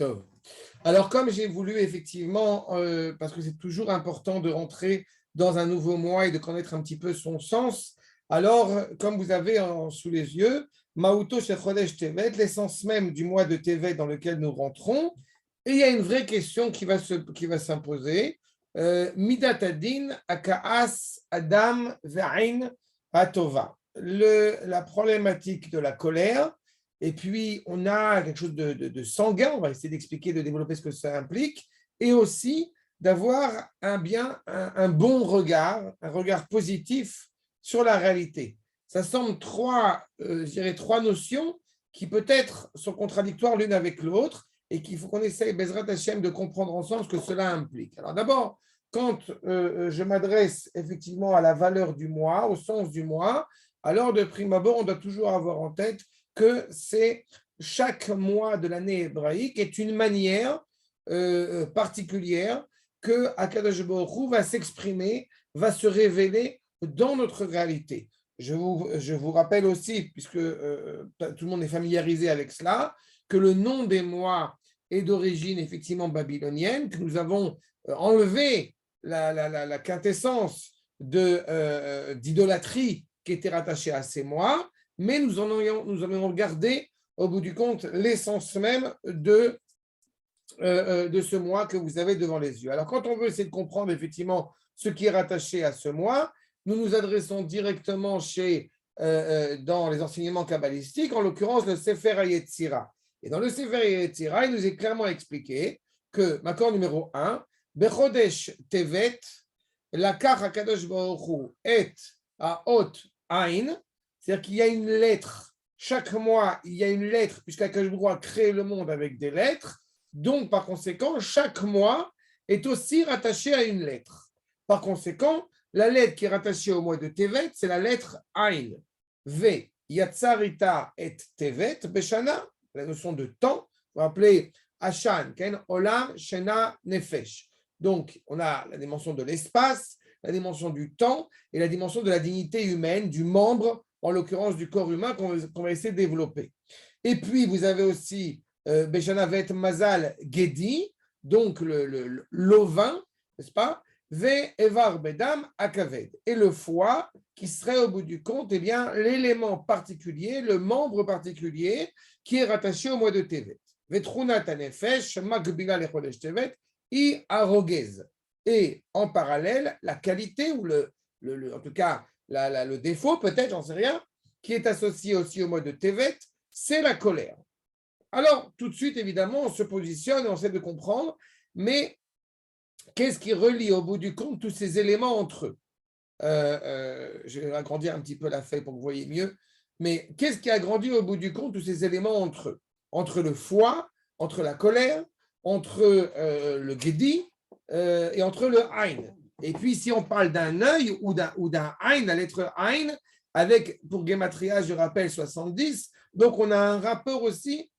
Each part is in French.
Tov. Alors, comme j'ai voulu effectivement, parce que c'est toujours important de rentrer dans un nouveau mois et de connaître un petit peu son sens, alors, comme vous avez sous les yeux, Mauto Shel Chodesh Tevet, l'essence même du mois de Tevet dans lequel nous rentrons, et il y a une vraie question qui va s'imposer. Midat Adin, Akaas, Adam, Ve'ain, Atova. La problématique de la colère. Et puis, on a quelque chose de sanguin, on va essayer d'expliquer, de développer ce que ça implique, et aussi d'avoir un bon regard, un regard positif sur la réalité. Ça semble je dirais, trois notions qui peut-être sont contradictoires l'une avec l'autre, et qu'il faut qu'on essaye, Bezrat Hashem, de comprendre ensemble ce que cela implique. Alors d'abord, quand je m'adresse effectivement à la valeur du mois, au sens du mois, alors de prime abord, on doit toujours avoir en tête que c'est chaque mois de l'année hébraïque est une manière particulière que Akadosh Baruch Hu va s'exprimer, va se révéler dans notre réalité. Je vous rappelle aussi, puisque tout le monde est familiarisé avec cela, que le nom des mois est d'origine effectivement babylonienne, que nous avons enlevé la quintessence d'idolâtrie qui était rattachée à ces mois, mais nous en avions gardé au bout du compte l'essence même de ce mois que vous avez devant les yeux. Alors quand on veut essayer de comprendre effectivement ce qui est rattaché à ce mois, nous nous adressons directement dans les enseignements kabbalistiques, en l'occurrence le Sefer HaYetzira. Et dans le Sefer HaYetzira, il nous est clairement expliqué que, accord numéro 1, Bechodesh Tevet, Lakach HaKadosh Baruch Hu et Haot Ain, c'est-à-dire qu'il y a une lettre. Chaque mois, il y a une lettre, puisqu'Akadosh Baruch Hu a créé le monde avec des lettres. Donc, par conséquent, chaque mois est aussi rattaché à une lettre. Par conséquent, la lettre qui est rattachée au mois de Tevet, c'est la lettre Ain. V, Yatsarita et Tevet, Beshana, la notion de temps, on va appeler Ashan, Ken, Olam, Shena, Nefesh. Donc, on a la dimension de l'espace, la dimension du temps et la dimension de la dignité humaine, du membre, en l'occurrence du corps humain qu'on va essayer de développer. Et puis, vous avez aussi Beshana Vet Mazal Gedi, donc l'ovin, n'est-ce pas? Ve Evar Bedam Akaved. Et le foie, qui serait au bout du compte, eh bien, l'élément particulier, le membre particulier qui est rattaché au mois de Tevet. Vetrunat Anefesh, Makbila Lechodesh Tevet, I Arogez. Et en parallèle, la qualité, ou en tout cas le défaut, peut-être, j'en sais rien, qui est associé aussi au mois de Tevet, c'est la colère. Alors, tout de suite, évidemment, on se positionne et on essaie de comprendre, mais qu'est-ce qui relie au bout du compte tous ces éléments entre eux? Je vais agrandir un petit peu la feuille pour que vous voyez mieux, mais qu'est-ce qui agrandit au bout du compte tous ces éléments entre eux? Entre le foie, entre la colère, entre le Gedi et entre le Ain. Et puis, si on parle d'un œil ou d'un Ain, la lettre Ain, avec, pour Gematria, je rappelle, 70, donc on a un rapport aussi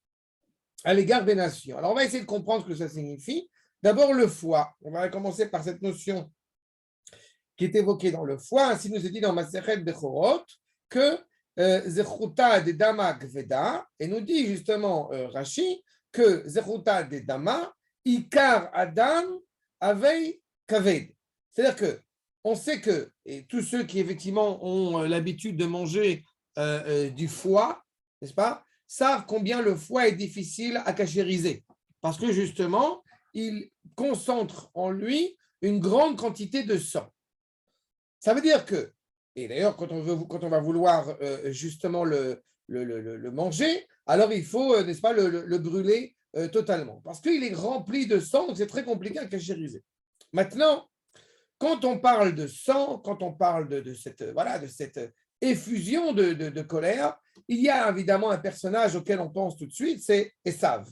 à l'égard des nations. Alors, on va essayer de comprendre ce que ça signifie. D'abord, le foie. On va commencer par cette notion qui est évoquée dans le foie. Ainsi nous est dit dans Masechet Bechorot que Zechuta de Dama Gveda, et nous dit justement Rashi que Zechuta de Dama, Ikar Adam Avei Kaved. C'est-à-dire que on sait que, et tous ceux qui effectivement ont l'habitude de manger du foie, n'est-ce pas, savent combien le foie est difficile à cachériser. Parce que justement, il concentre en lui une grande quantité de sang. Ça veut dire que, et d'ailleurs, quand on va vouloir justement le manger, alors il faut, n'est-ce pas, le brûler totalement. Parce qu'il est rempli de sang, donc c'est très compliqué à cachériser. Maintenant, quand on parle de sang, quand on parle de cette effusion de colère, il y a évidemment un personnage auquel on pense tout de suite, c'est Esav.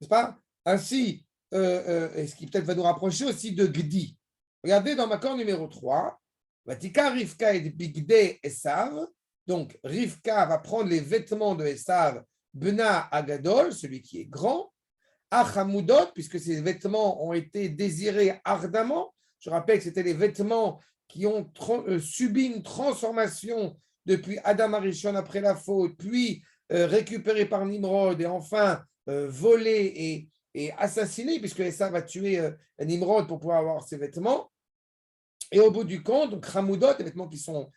N'est-ce pas? Ainsi, et ce qui peut-être va nous rapprocher aussi de Gdi. Regardez dans Makor numéro 3, Vatika Rivka et Bigde Esav. Donc, Rivka va prendre les vêtements de Esav, Bena Agadol, celui qui est grand, Achamudot, puisque ces vêtements ont été désirés ardemment. Je rappelle que c'était les vêtements qui ont subi une transformation depuis Adam Arishon après la faute, puis récupérés par Nimrod et enfin volés est assassiné, puisque Esav va tuer Nimrod pour pouvoir avoir ses vêtements. Et au bout du compte, donc Hamoudot, les vêtements qui sont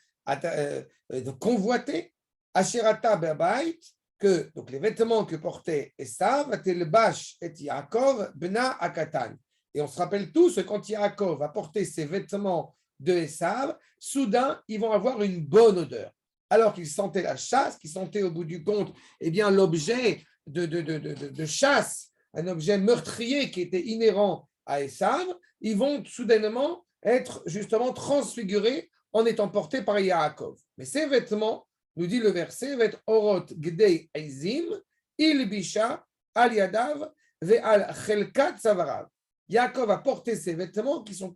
donc convoités, Asherata Berbait, que donc les vêtements que portait Esav, Telbash et Yaakov, Bena Akatan. Et on se rappelle tous que quand Yaakov va porter ses vêtements de Esav, soudain, ils vont avoir une bonne odeur. Alors qu'ils sentaient la chasse, qu'ils sentaient au bout du compte, eh bien, l'objet de chasse, un objet meurtrier qui était inhérent à Esav, ils vont soudainement être justement transfigurés en étant portés par Yaakov. Mais ces vêtements, nous dit le verset, va être Orot Gdei Eizim, Ilbisha, Al Yadav, Ve'al Chelkat Savarav. Yaakov a porté ses vêtements qui sont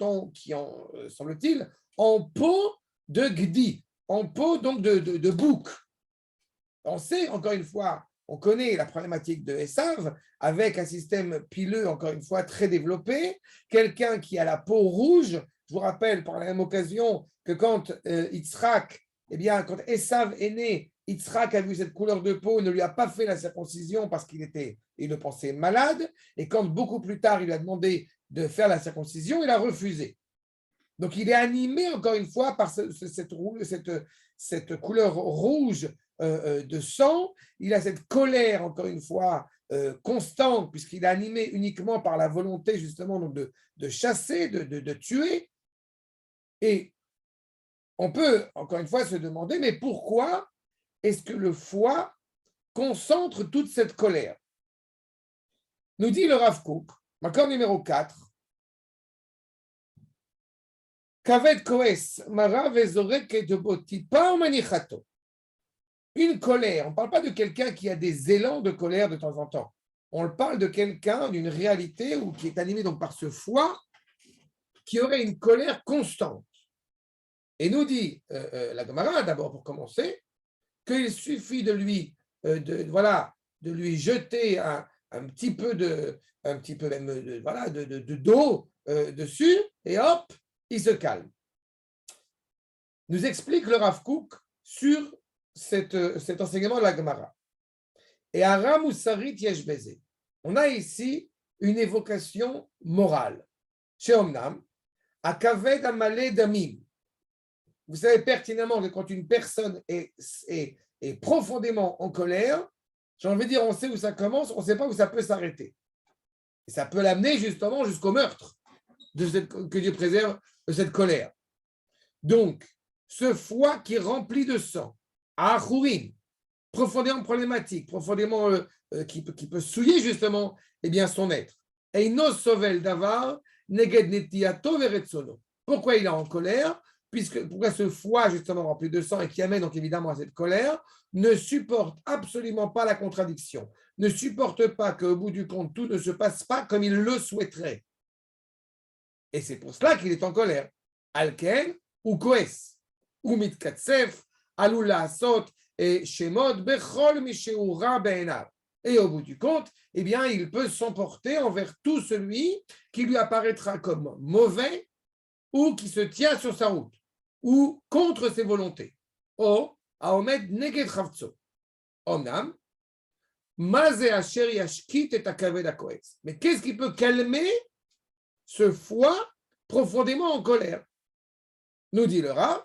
semble-t-il, en peau de Gdi, en peau donc de bouc. On sait, encore une fois, on connaît la problématique de Esav avec un système pileux, encore une fois, très développé. Quelqu'un qui a la peau rouge, je vous rappelle par la même occasion que quand Yitzhak, eh bien, quand Esav est né, Yitzhak a vu cette couleur de peau, ne lui a pas fait la circoncision parce qu'il le pensait malade. Et quand beaucoup plus tard, il lui a demandé de faire la circoncision, il a refusé. Donc, il est animé, encore une fois, par cette couleur rouge de sang. Il a cette colère, encore une fois, constante, puisqu'il est animé uniquement par la volonté, justement, donc de chasser, de tuer. Et on peut, encore une fois, se demander, mais pourquoi est-ce que le foie concentre toute cette colère? Nous dit le Rav Kook, accord numéro 4, Kaved Koes, Mara Vezorek de Botipa Manichato. Une colère, on ne parle pas de quelqu'un qui a des élans de colère de temps en temps. On parle de quelqu'un, d'une réalité ou qui est animé donc par ce foie, qui aurait une colère constante. Et nous dit la Gemara, d'abord pour commencer, qu'il suffit de lui, de lui jeter un petit peu d'eau dessus, et hop, il se calme. Nous explique le Rav Kook sur cet enseignement de la Gemara. Et Aram ou Sarit Yesh Beze. On a ici une évocation morale. Chez Omnam, Akaved Amalé Damim. Vous savez pertinemment que quand une personne est profondément en colère, j'ai envie de dire, on sait où ça commence, on ne sait pas où ça peut s'arrêter. Et ça peut l'amener justement jusqu'au meurtre, que Dieu préserve de cette colère. Donc, ce foie qui est rempli de sang, Achurim, profondément problématique, profondément qui peut souiller justement son être. Einos sovel davar neged netiato veretsono. Pourquoi il est en colère? Pourquoi ce foie justement rempli de sang et qui amène donc évidemment à cette colère ne supporte absolument pas la contradiction, ne supporte pas qu'au bout du compte tout ne se passe pas comme il le souhaiterait. Et c'est pour cela qu'il est en colère. Alken ou koes ou mitkatsef alula asot et shemot bechol misheura be'enav. Et au bout du compte, eh bien, il peut s'emporter envers tout celui qui lui apparaîtra comme mauvais ou qui se tient sur sa route ou contre ses volontés. O aomed neged chavtso. Omnam, maze asher yashkit et akaved hakoetz. Mais qu'est-ce qui peut calmer ce foie profondément en colère? Nous dit le Rav,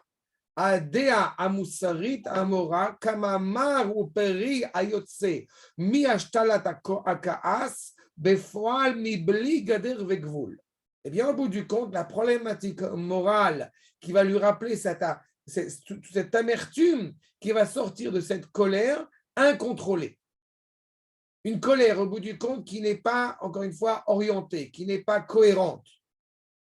Adea amusarit amora kamamar ou peri ayotse mi ashtalat akaas befoal mi bli gader vegvul. Eh bien, au bout du compte, la problématique morale qui va lui rappeler cette amertume qui va sortir de cette colère incontrôlée. Une colère, au bout du compte, qui n'est pas, encore une fois, orientée, qui n'est pas cohérente.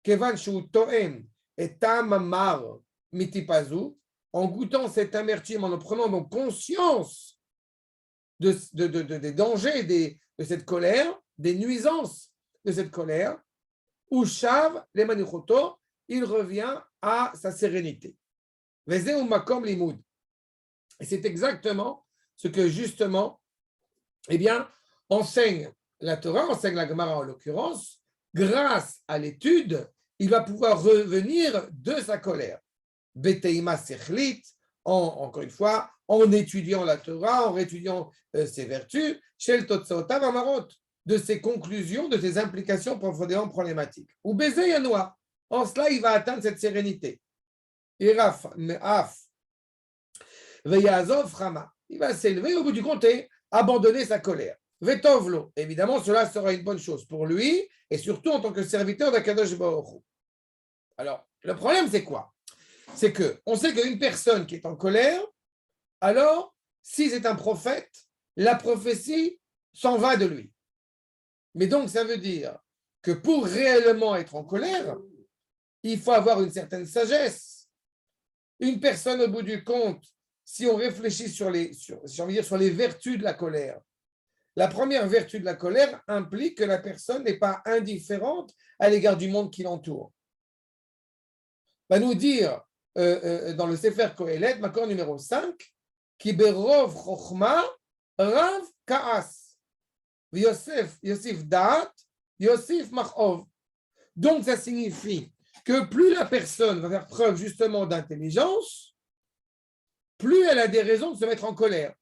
Kevan shu toem et tamamar mitipazu, en goûtant cette amertume, en prenant donc conscience des dangers de cette colère, des nuisances de cette colère, Ushav le manichoto, il revient à sa sérénité. Vezeu makom limoud. Et c'est exactement ce que justement, enseigne la Torah, enseigne la Gemara en l'occurrence, grâce à l'étude, il va pouvoir revenir de sa colère. Beteima sechlit, encore une fois, en étudiant la Torah, en étudiant ses vertus, shel totsaotav amarot, de ses conclusions, de ses implications profondément problématiques. Ou baiser Yanoa. En cela, il va atteindre cette sérénité. Iraf, Me'af, Veyazov, Rama. Il va s'élever au bout du compte et abandonner sa colère. Vetovlo. Évidemment, cela sera une bonne chose pour lui et surtout en tant que serviteur d'Akadosh Baruch Hu. Alors, le problème, c'est quoi? C'est qu'on sait qu'une personne qui est en colère, alors, si c'est un prophète, la prophétie s'en va de lui. Mais donc, ça veut dire que pour réellement être en colère, il faut avoir une certaine sagesse. Une personne, au bout du compte, si on réfléchit sur les vertus de la colère, la première vertu de la colère implique que la personne n'est pas indifférente à l'égard du monde qui l'entoure. Va nous dire dans le Sefer Kohelet, Makor numéro 5, Ki berov chokhma rav kaas, Yosif da'at, Yosif machov. Donc ça signifie que plus la personne va faire preuve justement d'intelligence, plus elle a des raisons de se mettre en colère.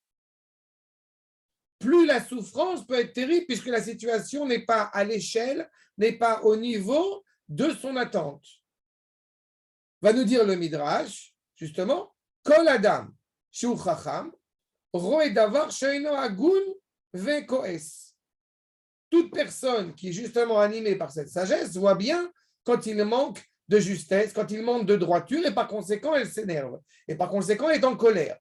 Plus la souffrance peut être terrible puisque la situation n'est pas à l'échelle, n'est pas au niveau de son attente. Va nous dire le Midrash, justement, Kol Adam, Shu Chacham, Roe Davar Sheino Agun Vekoes. Toute personne qui est justement animée par cette sagesse voit bien quand il manque de justesse, quand il manque de droiture, et par conséquent, elle s'énerve. Et par conséquent, elle est en colère.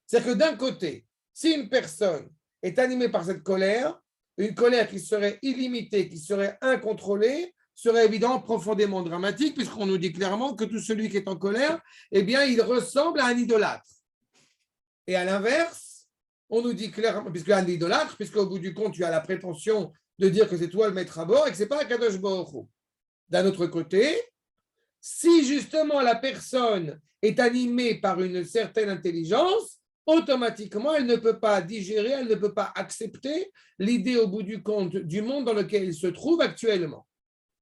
C'est-à-dire que d'un côté, si une personne est animée par cette colère, une colère qui serait illimitée, qui serait incontrôlée, serait évidemment profondément dramatique, puisqu'on nous dit clairement que tout celui qui est en colère, eh bien, il ressemble à un idolâtre. Et à l'inverse, on nous dit clairement, puisque un idolâtre, puisqu'au bout du compte, tu as la prétention de dire que c'est toi le maître à bord et que ce n'est pas un Kadosh Baruch Hu. D'un autre côté, si justement la personne est animée par une certaine intelligence, automatiquement, elle ne peut pas digérer, elle ne peut pas accepter l'idée au bout du compte du monde dans lequel il se trouve actuellement.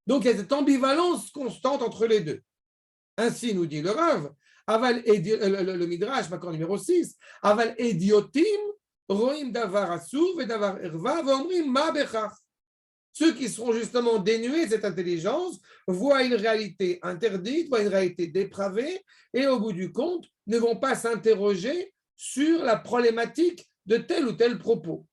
Donc, il y a cette ambivalence constante entre les deux. Ainsi, nous dit le Rav, le Midrash, Makor numéro 6, Aval ediotim, roim davar asur, et davar erva, vomrim ma bechach. Ceux qui seront justement dénués de cette intelligence voient une réalité interdite, voient une réalité dépravée, et au bout du compte, ne vont pas s'interroger sur la problématique de tel ou tel propos.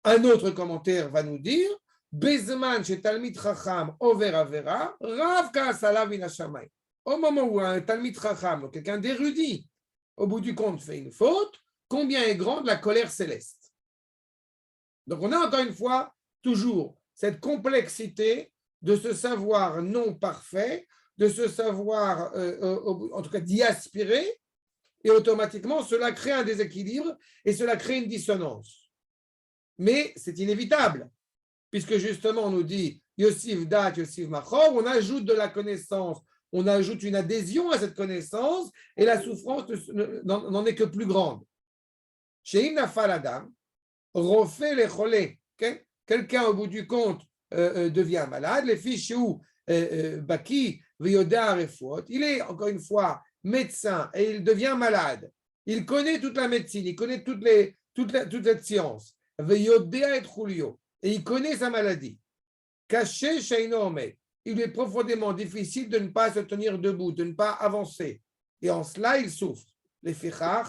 Un autre commentaire va nous dire Bezman chez Talmid Chacham over Avera, Rav Kaasalav in Hashamayim. Au moment où un Talmid Chacham, quelqu'un d'érudit, au bout du compte fait une faute, combien est grande la colère céleste? Donc on a encore une fois toujours cette complexité de ce savoir non parfait, de ce savoir, en tout cas d'y aspirer, et automatiquement cela crée un déséquilibre et cela crée une dissonance. Mais c'est inévitable, puisque justement on nous dit Yosif Dat, Yosif Machor, on ajoute de la connaissance, on ajoute une adhésion à cette connaissance, et la souffrance n'en est que plus grande. Chez Nafal Adam, refait les cholés, quelqu'un au bout du compte devient malade, les fiches où Baki, Vyoda, Refuot, il est encore une fois médecin et il devient malade. Il connaît toute la médecine, il connaît toute la science. Vyoda et Julio, et il connaît sa maladie. Caché chez Omed, il est profondément difficile de ne pas se tenir debout, de ne pas avancer. Et en cela, il souffre. Les fichach,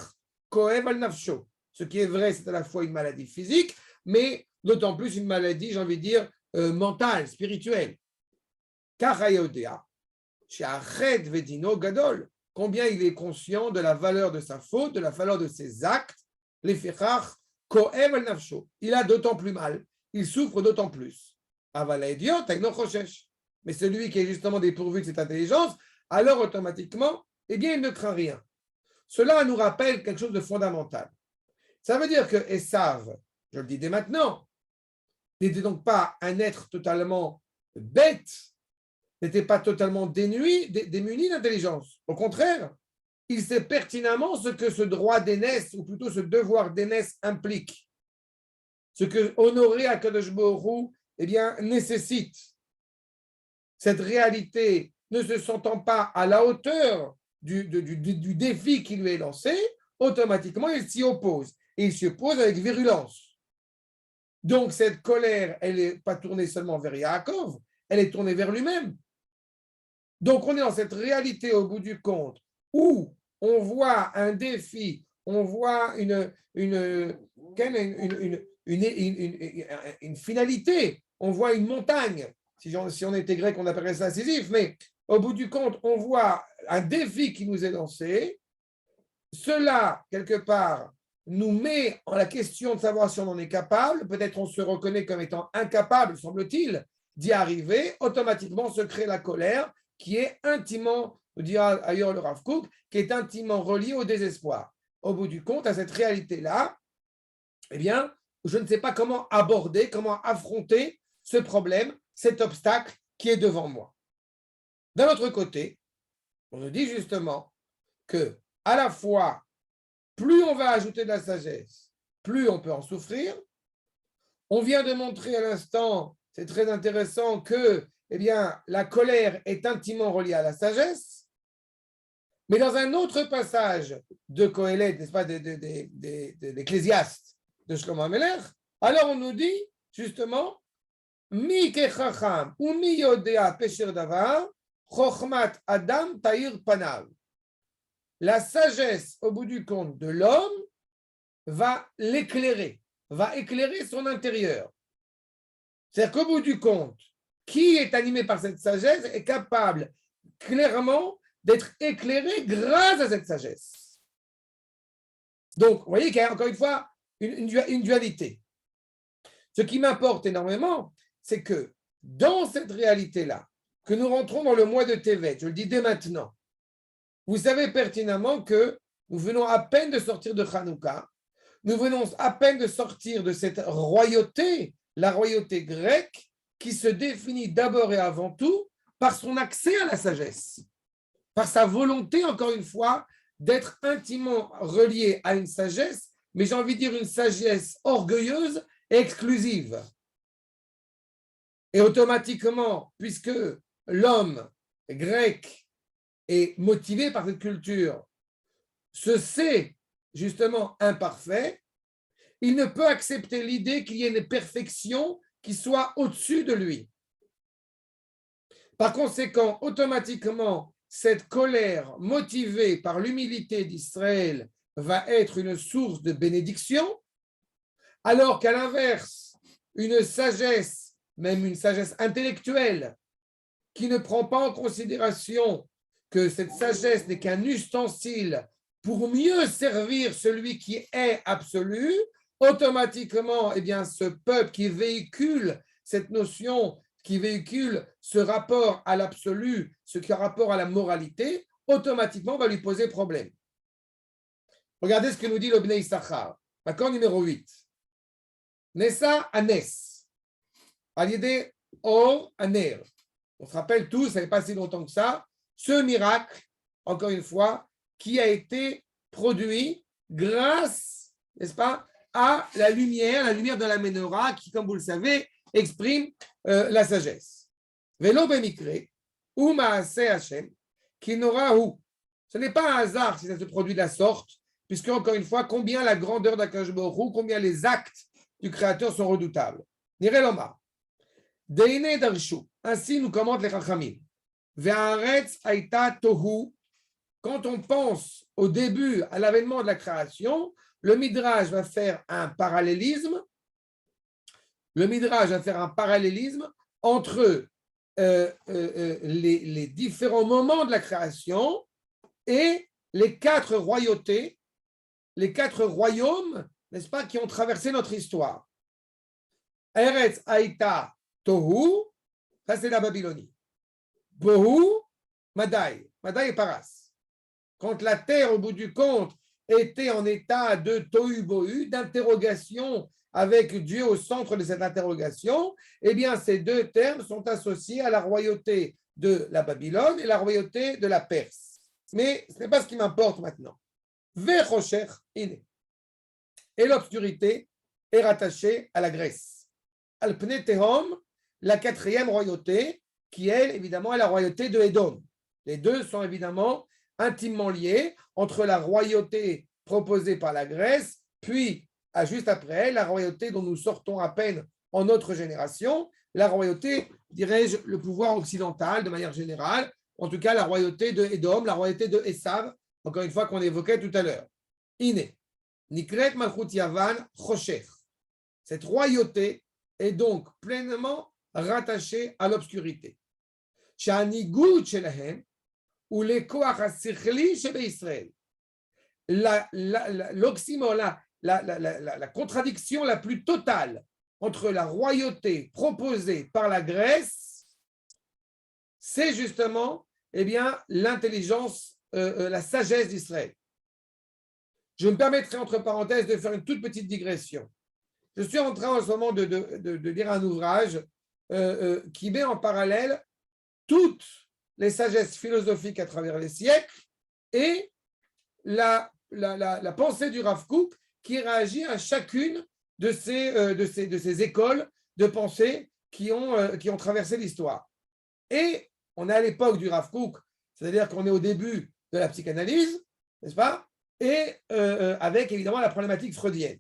koev al nafsho. Ce qui est vrai, c'est à la fois une maladie physique, mais d'autant plus une maladie, j'ai envie de dire, mentale, spirituelle. Car Hayodea, chez Ached Vedino Gadol, combien il est conscient de la valeur de sa faute, de la valeur de ses actes, les fichach, koev al nafsho. Il a d'autant plus mal, il souffre d'autant plus. Avala idiot, no choshesh. Mais celui qui est justement dépourvu de cette intelligence, alors automatiquement, eh bien, il ne craint rien. Cela nous rappelle quelque chose de fondamental. Ça veut dire que Esav, je le dis dès maintenant, n'était donc pas un être totalement bête, n'était pas totalement démuni d'intelligence. Au contraire, il sait pertinemment ce que ce droit d'aînesse, ou plutôt ce devoir d'aînesse implique, ce que honorer Akadosh Baruch Hu, eh bien, nécessite. Cette réalité ne se sentant pas à la hauteur du défi qui lui est lancé, automatiquement, il s'y oppose. Et il s'y oppose avec virulence. Donc, cette colère, elle n'est pas tournée seulement vers Yaakov, elle est tournée vers lui-même. Donc, on est dans cette réalité au bout du compte où on voit un défi, on voit une finalité, on voit une montagne. Si on était grec, on appellerait ça Sisyphe, mais au bout du compte, on voit un défi qui nous est lancé. Cela, quelque part, nous met en la question de savoir si on en est capable. Peut-être on se reconnaît comme étant incapable, semble-t-il, d'y arriver. Automatiquement se crée la colère qui est intimement, nous dira ailleurs le Rav Kook, qui est intimement reliée au désespoir. Au bout du compte, à cette réalité-là, eh bien, je ne sais pas comment aborder, comment affronter ce problème, cet obstacle qui est devant moi. D'un autre côté, on nous dit justement que à la fois, plus on va ajouter de la sagesse, plus on peut en souffrir. On vient de montrer à l'instant, c'est très intéressant, que eh bien, la colère est intimement reliée à la sagesse. Mais dans un autre passage de Kohelet, n'est-ce pas, d'Ecclésiaste, de Shlomo HaMelech, alors on nous dit justement, Mi kechacham ou mi yodea pesher davar, chochmat adam ta'ir panav. La sagesse, au bout du compte, de l'homme va l'éclairer, va éclairer son intérieur. C'est-à-dire qu'au bout du compte, qui est animé par cette sagesse est capable clairement d'être éclairé grâce à cette sagesse. Donc, vous voyez qu'il y a encore une fois une dualité. Ce qui m'importe énormément, c'est que dans cette réalité-là, que nous rentrons dans le mois de Tevet, je le dis dès maintenant, vous savez pertinemment que nous venons à peine de sortir de Hanouka, nous venons à peine de sortir de cette royauté, la royauté grecque, qui se définit d'abord et avant tout par son accès à la sagesse, par sa volonté, encore une fois, d'être intimement relié à une sagesse, mais j'ai envie de dire une sagesse orgueilleuse et exclusive. Et automatiquement, puisque l'homme grec est motivé par cette culture, se sait justement imparfait, il ne peut accepter l'idée qu'il y ait une perfection qui soit au-dessus de lui. Par conséquent, automatiquement, cette colère motivée par l'humilité d'Israël va être une source de bénédiction, alors qu'à l'inverse, une sagesse, même une sagesse intellectuelle, qui ne prend pas en considération que cette sagesse n'est qu'un ustensile pour mieux servir celui qui est absolu, automatiquement, eh bien, ce peuple qui véhicule cette notion, qui véhicule ce rapport à l'absolu, ce qui a rapport à la moralité, automatiquement va lui poser problème. Regardez ce que nous dit le Bnei Issachar. Accord numéro 8. Nessa Anes. Alidé Or Aner. On se rappelle tous, ça n'est pas si longtemps que ça, ce miracle, encore une fois, qui a été produit grâce, n'est-ce pas, à la lumière de la menorah qui, comme vous le savez, exprime la sagesse. Velo bemikre, ou maase Hashem, qui n'aura où. Ce n'est pas un hasard si ça se produit de la sorte, puisque, encore une fois, combien la grandeur d'Akadosh Baruch Hu, combien les actes du Créateur sont redoutables. Niré Lomar. Deine Darshu. Ainsi nous commentent les Chachamim. Ve'aretz aita tohu. Quand on pense au début, à l'avènement de la création, le Midrash va faire un parallélisme. Le Midrash va faire un parallélisme entre les différents moments de la création et les 4 royautés, les 4 royaumes, n'est-ce pas, qui ont traversé notre histoire. Eretz Aïta Tohu, ça c'est la Babylonie. Bohu, Madai. Madai et Paras. Quand la terre, au bout du compte, était en état de Tohu Bohu, d'interrogation avec Dieu au centre de cette interrogation, eh bien, ces 2 termes sont associés à la royauté de la Babylone et la royauté de la Perse. Mais ce n'est pas ce qui m'importe maintenant. Ve'chosher ine. Et l'obscurité est rattachée à la Grèce. Al-Pnei Tehom, la 4e royauté, qui elle, évidemment, est la royauté de Édom. Les deux sont évidemment intimement liés entre la royauté proposée par la Grèce, puis juste après elle, la royauté dont nous sortons à peine en notre génération, la royauté, dirais-je, le pouvoir occidental de manière générale, en tout cas la royauté de Édom, la royauté de Esav, encore une fois qu'on évoquait tout à l'heure. Iné, Nikret Malchut Yavan Choshech. Cette royauté est donc pleinement rattachée à l'obscurité. Sha'anigud shelahem ou les koach hasichli shebe Israël. L'oxymore, la contradiction la plus totale entre la royauté proposée par la Grèce, c'est justement l'intelligence, la sagesse d'Israël. Je me permettrai entre parenthèses de faire une toute petite digression. Je suis en train en ce moment de lire un ouvrage qui met en parallèle toutes les sagesses philosophiques à travers les siècles et la pensée du Rav Kook qui réagit à chacune de ces écoles de pensée qui ont traversé l'histoire. Et on est à l'époque du Rav Kook, c'est-à-dire qu'on est au début de la psychanalyse, n'est-ce pas? Et avec évidemment la problématique freudienne.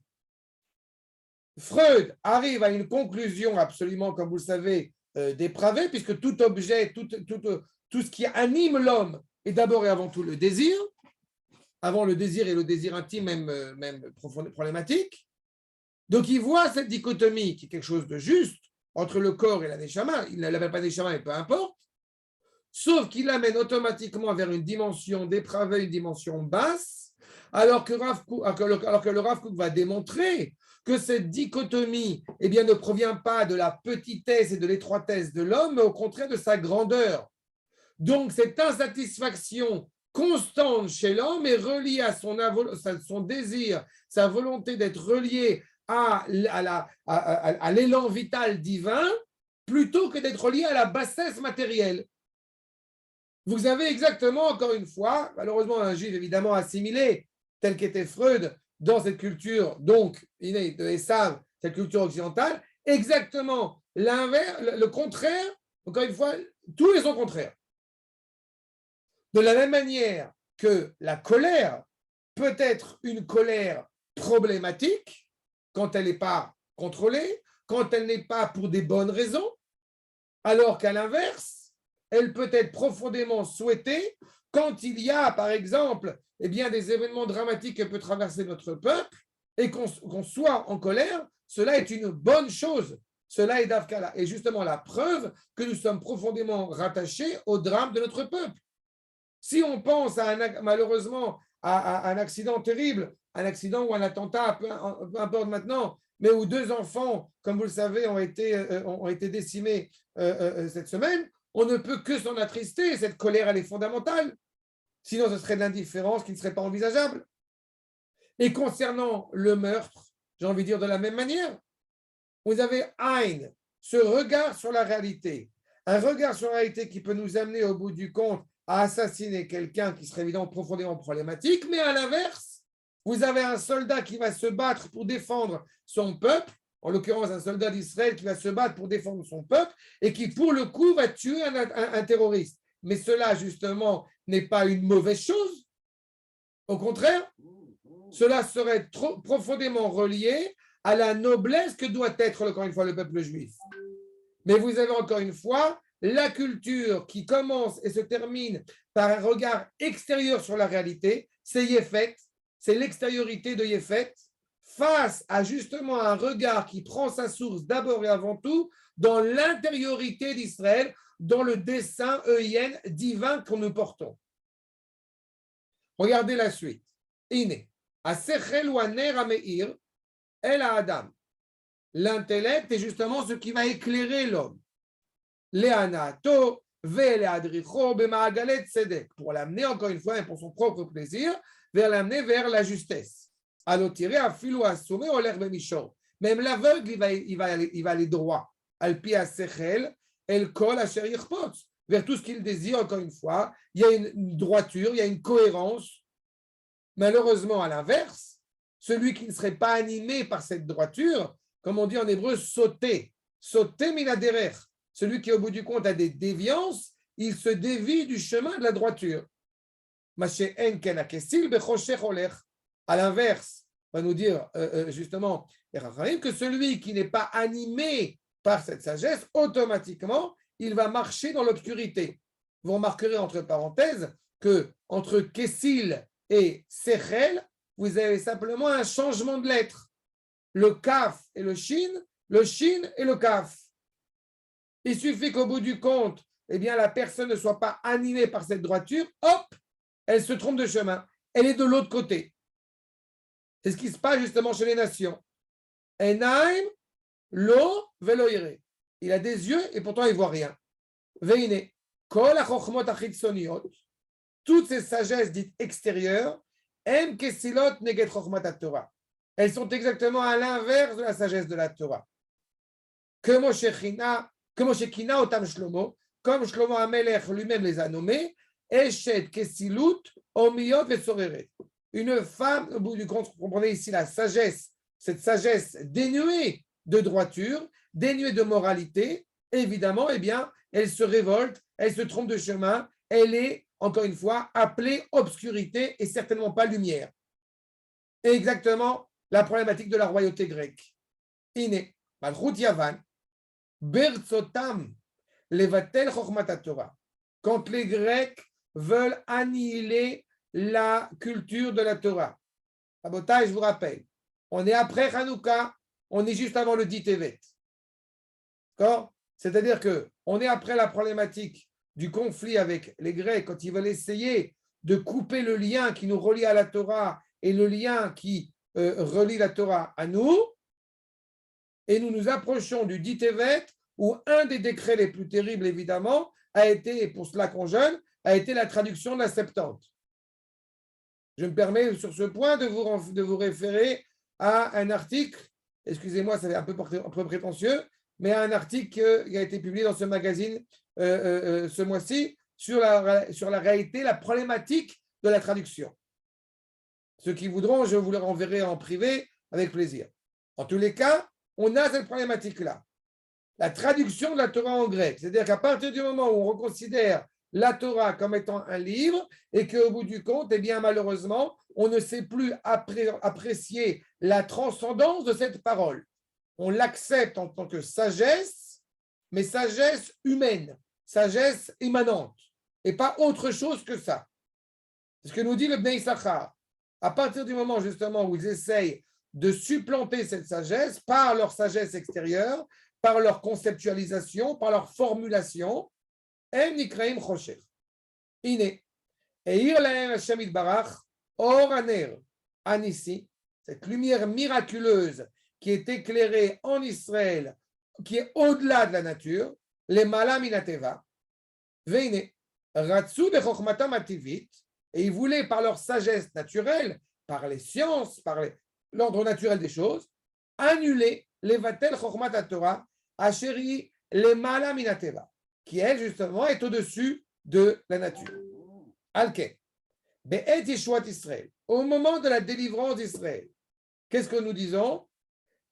Freud arrive à une conclusion absolument, comme vous le savez, dépravée, puisque tout objet, tout ce qui anime l'homme est d'abord et avant tout le désir, avant le désir et le désir intime, même problématique. Donc il voit cette dichotomie qui est quelque chose de juste entre le corps et la neshama, il ne l'appelle pas neshama, mais peu importe, sauf qu'il l'amène automatiquement vers une dimension dépravée, une dimension basse, alors que le Rav Kook va démontrer que cette dichotomie ne provient pas de la petitesse et de l'étroitesse de l'homme, mais au contraire de sa grandeur. Donc cette insatisfaction constante chez l'homme est reliée à son désir, sa volonté d'être relié à l'élan vital divin, plutôt que d'être relié à la bassesse matérielle. Vous avez exactement, encore une fois, malheureusement un juif évidemment assimilé, tel qu'était Freud, dans cette culture, donc, de Esav, cette culture occidentale, exactement l'inverse, le contraire, encore une fois, tous les sont contraires. De la même manière que la colère peut être une colère problématique quand elle n'est pas contrôlée, quand elle n'est pas pour des bonnes raisons, alors qu'à l'inverse, elle peut être profondément souhaitée quand il y a, par exemple, des événements dramatiques qui peuvent traverser notre peuple et qu'on soit en colère, cela est une bonne chose. Cela est d'Afkala. Et justement la preuve que nous sommes profondément rattachés au drame de notre peuple. Si on pense malheureusement à un accident terrible, un accident ou un attentat, peu importe maintenant, mais où 2 enfants, comme vous le savez, ont été décimés cette semaine, on ne peut que s'en attrister. Cette colère, elle est fondamentale. Sinon, ce serait de l'indifférence qui ne serait pas envisageable. Et concernant le meurtre, j'ai envie de dire de la même manière, vous avez Aïn, ce regard sur la réalité, un regard sur la réalité qui peut nous amener au bout du compte à assassiner quelqu'un qui serait évidemment profondément problématique, mais à l'inverse, vous avez un soldat qui va se battre pour défendre son peuple, en l'occurrence un soldat d'Israël qui va se battre pour défendre son peuple et qui, pour le coup, va tuer un terroriste. Mais cela, justement, n'est pas une mauvaise chose. Au contraire, cela serait profondément relié à la noblesse que doit être, encore une fois, le peuple juif. Mais vous avez encore une fois la culture qui commence et se termine par un regard extérieur sur la réalité, c'est Yéfet, c'est l'extériorité de Yéfet, face à justement un regard qui prend sa source d'abord et avant tout dans l'intériorité d'Israël, dans le dessein EIN divin que nous portons. Regardez la suite. Iné. Asechel ou aner ameir, el Adam. L'intellect est justement ce qui va éclairer l'homme. Le'anato ve'le'adricho b'ma'agalet tzedek. Pour l'amener, encore une fois, pour son propre plaisir, l'amener vers la justesse. Alotiré afilu assoumé oler b'mishor. Même l'aveugle, il va aller droit. Al-pi asechel, el kol asher yichpotz. Vers tout ce qu'il désire, encore une fois. Il y a une droiture, il y a une cohérence. Malheureusement, à l'inverse, celui qui ne serait pas animé par cette droiture, comme on dit en hébreu, sauter minaderer. Celui qui, au bout du compte, a des déviances, il se dévie du chemin de la droiture. À l'inverse, va nous dire justement que celui qui n'est pas animé par cette sagesse, automatiquement, il va marcher dans l'obscurité. Vous remarquerez entre parenthèses que entre Kessil et Sechel, vous avez simplement un changement de lettre. Le Kaf et le Shin et le Kaf. Il suffit qu'au bout du compte, eh bien, la personne ne soit pas animée par cette droiture, hop, elle se trompe de chemin. Elle est de l'autre côté. C'est ce qui se passe justement chez les nations. Enaim, lo, veloire. Il a des yeux et pourtant il ne voit rien. Veine, kol achochmot achitzoniot, toutes ces sagesses dites extérieures, em kesilot neget chochmat Torah. Elles sont exactement à l'inverse de la sagesse de la Torah. Comme Shekina otam Shlomo, comme Shlomo Amelech lui-même les a nommés, Eshet kesilut omiyot vesoreret. Une femme, au bout du compte, vous comprenez ici la sagesse, cette sagesse dénuée de droiture, dénuée de moralité, évidemment, eh bien, elle se révolte, elle se trompe de chemin, elle est, encore une fois, appelée obscurité et certainement pas lumière. Et exactement la problématique de la royauté grecque. Ine, Malchut Yavan, Bertzotam, Levatel Chochmat Torah. Quand les Grecs veulent annihiler la culture de la Torah. Rabotai, je vous rappelle, on est après Hanouka, on est juste avant le dit Tevet. D'accord ? C'est-à-dire qu'on est après la problématique du conflit avec les Grecs quand ils veulent essayer de couper le lien qui nous relie à la Torah et le lien qui relie la Torah à nous. Et nous nous approchons du dit Tevet où un des décrets les plus terribles, évidemment, a été, et pour cela qu'on jeûne, a été la traduction de la Septante. Je me permets sur ce point de vous référer à un article, excusez-moi, ça fait un peu prétentieux, mais à un article qui a été publié dans ce magazine ce mois-ci sur la réalité, la problématique de la traduction. Ceux qui voudront, je vous le renverrai en privé avec plaisir. En tous les cas, on a cette problématique-là. La traduction de la Torah en grec, c'est-à-dire qu'à partir du moment où on reconsidère la Torah comme étant un livre et qu'au bout du compte, eh bien, malheureusement, on ne sait plus apprécier la transcendance de cette parole. On l'accepte en tant que sagesse, mais sagesse humaine, sagesse immanente, et pas autre chose que ça. C'est ce que nous dit le Bnei Issachar. À partir du moment, justement, où ils essayent de supplanter cette sagesse par leur sagesse extérieure, par leur conceptualisation, par leur formulation, en nikraim chosher. Ine. Eir lahem Hashem itbarach, or aner, anissi, cette lumière miraculeuse qui est éclairée en Israël, qui est au-delà de la nature, les malam inateva, veine, ratsu bechochmatam ativit, et ils voulaient par leur sagesse naturelle, par les sciences, par l'ordre naturel des choses, annuler les vatel chochmat Torah, asheri les malam inateva, qui elle justement est au-dessus de la nature. Alke, be'et Yeshuat Israël, au moment de la délivrance d'Israël, qu'est-ce que nous disons?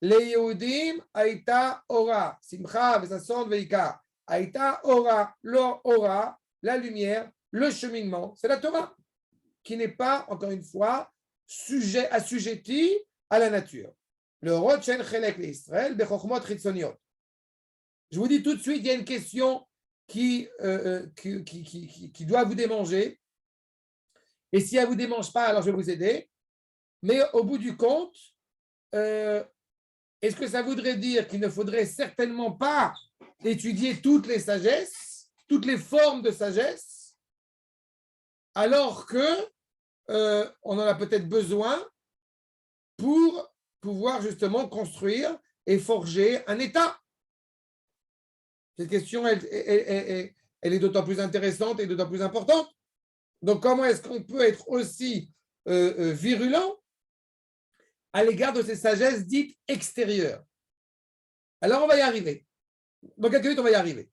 Les Yehudim aïta ora, simcha v'sason veika, aïta ora, lo ora, la lumière, le cheminement, c'est la Torah, qui n'est pas, encore une fois, assujetti à la nature. Le Rochen Chelek l'Israël, Bechochmot Chitzoniot. Je vous dis tout de suite, il y a une question qui doit vous démanger. Et si elle ne vous démange pas, alors je vais vous aider. Mais au bout du compte, est-ce que ça voudrait dire qu'il ne faudrait certainement pas étudier toutes les sagesses, toutes les formes de sagesse, alors que on en a peut-être besoin pour pouvoir justement construire et forger un État? Cette question, elle est d'autant plus intéressante et d'autant plus importante. Donc, comment est-ce qu'on peut être aussi virulent à l'égard de ces sagesses dites extérieures? Alors, on va y arriver. Dans quelques minutes, on va y arriver.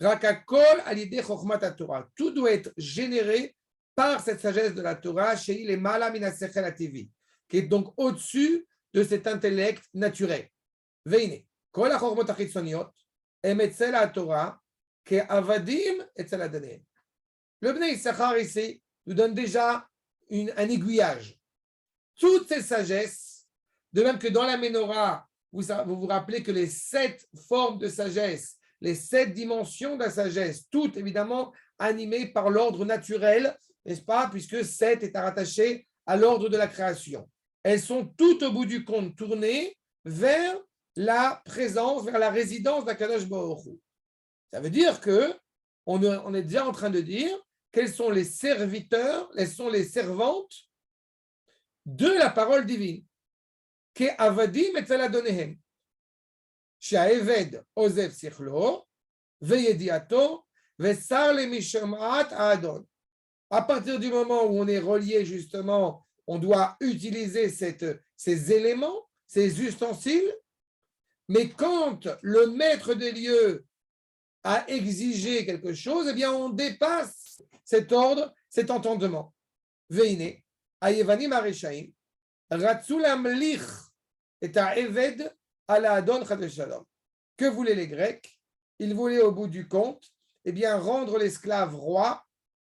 Rakakol alidé chokhmat Torah. Tout doit être généré par cette sagesse de la Torah, chez les malamina sechel ativi, qui est donc au-dessus de cet intellect naturel. Veine, kol chokhmot achitzoniot, emetzel la Torah, ke avadim etzel adanem. Le Bnei Issachar ici nous donne déjà un aiguillage. toutes ces sagesses, de même que dans la Ménorah, vous vous rappelez que les 7 formes de sagesse, les 7 dimensions de la sagesse, toutes évidemment animées par l'ordre naturel, n'est-ce pas, puisque 7 est rattaché à l'ordre de la création. Elles sont toutes au bout du compte tournées vers la présence, vers la résidence d'Akadosh Baruch Hu. Ça veut dire que on est déjà en train de dire quels sont les serviteurs, quelles sont les servantes de la parole divine. Ke avadim etzel adonehem. She'aeved ozev sichlo, veyediato, vesar le mishamat adon. À partir du moment où on est relié justement, on doit utiliser ces éléments, ces ustensiles, mais quand le maître des lieux a exigé quelque chose, eh bien on dépasse cet ordre, cet entendement. Veine, ayevanim areshaim, ratzu lamlich et ha'eved ala adon chad shalom. Que voulaient les Grecs? Ils voulaient au bout du compte, eh bien rendre l'esclave roi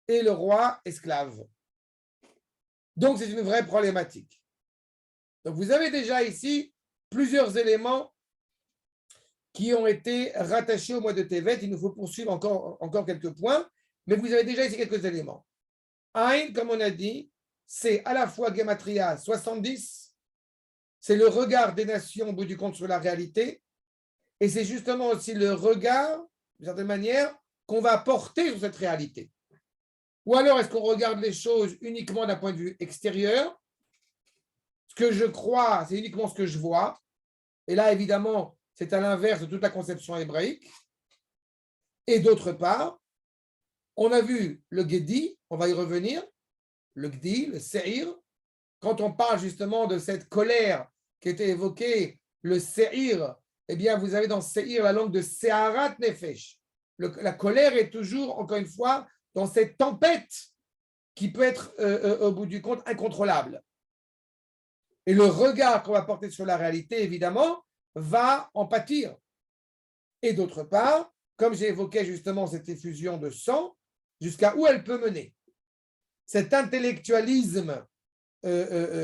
et le roi esclave. Donc c'est une vraie problématique. Donc vous avez déjà ici plusieurs éléments qui ont été rattachés au mois de Tevet. Il nous faut poursuivre encore quelques points, mais vous avez déjà ici quelques éléments. Aïn, comme on a dit, c'est à la fois Gematria 70, c'est le regard des nations au bout du compte sur la réalité, et c'est justement aussi le regard, d'une certaine manière, qu'on va porter sur cette réalité. Ou alors est-ce qu'on regarde les choses uniquement d'un point de vue extérieur? Ce que je crois, c'est uniquement ce que je vois. Et là, évidemment, c'est à l'inverse de toute la conception hébraïque. Et d'autre part, on a vu le Gedi, on va y revenir, le Gdi, le Seir, quand on parle justement de cette colère qui était évoquée, le Seir, eh bien, vous avez dans Seir la langue de Seharat Nefesh. La colère est toujours, encore une fois, dans cette tempête qui peut être, au bout du compte, incontrôlable. Et le regard qu'on va porter sur la réalité, évidemment, va en pâtir. Et d'autre part, comme j'ai évoqué justement cette effusion de sang, jusqu'à où elle peut mener. Cet intellectualisme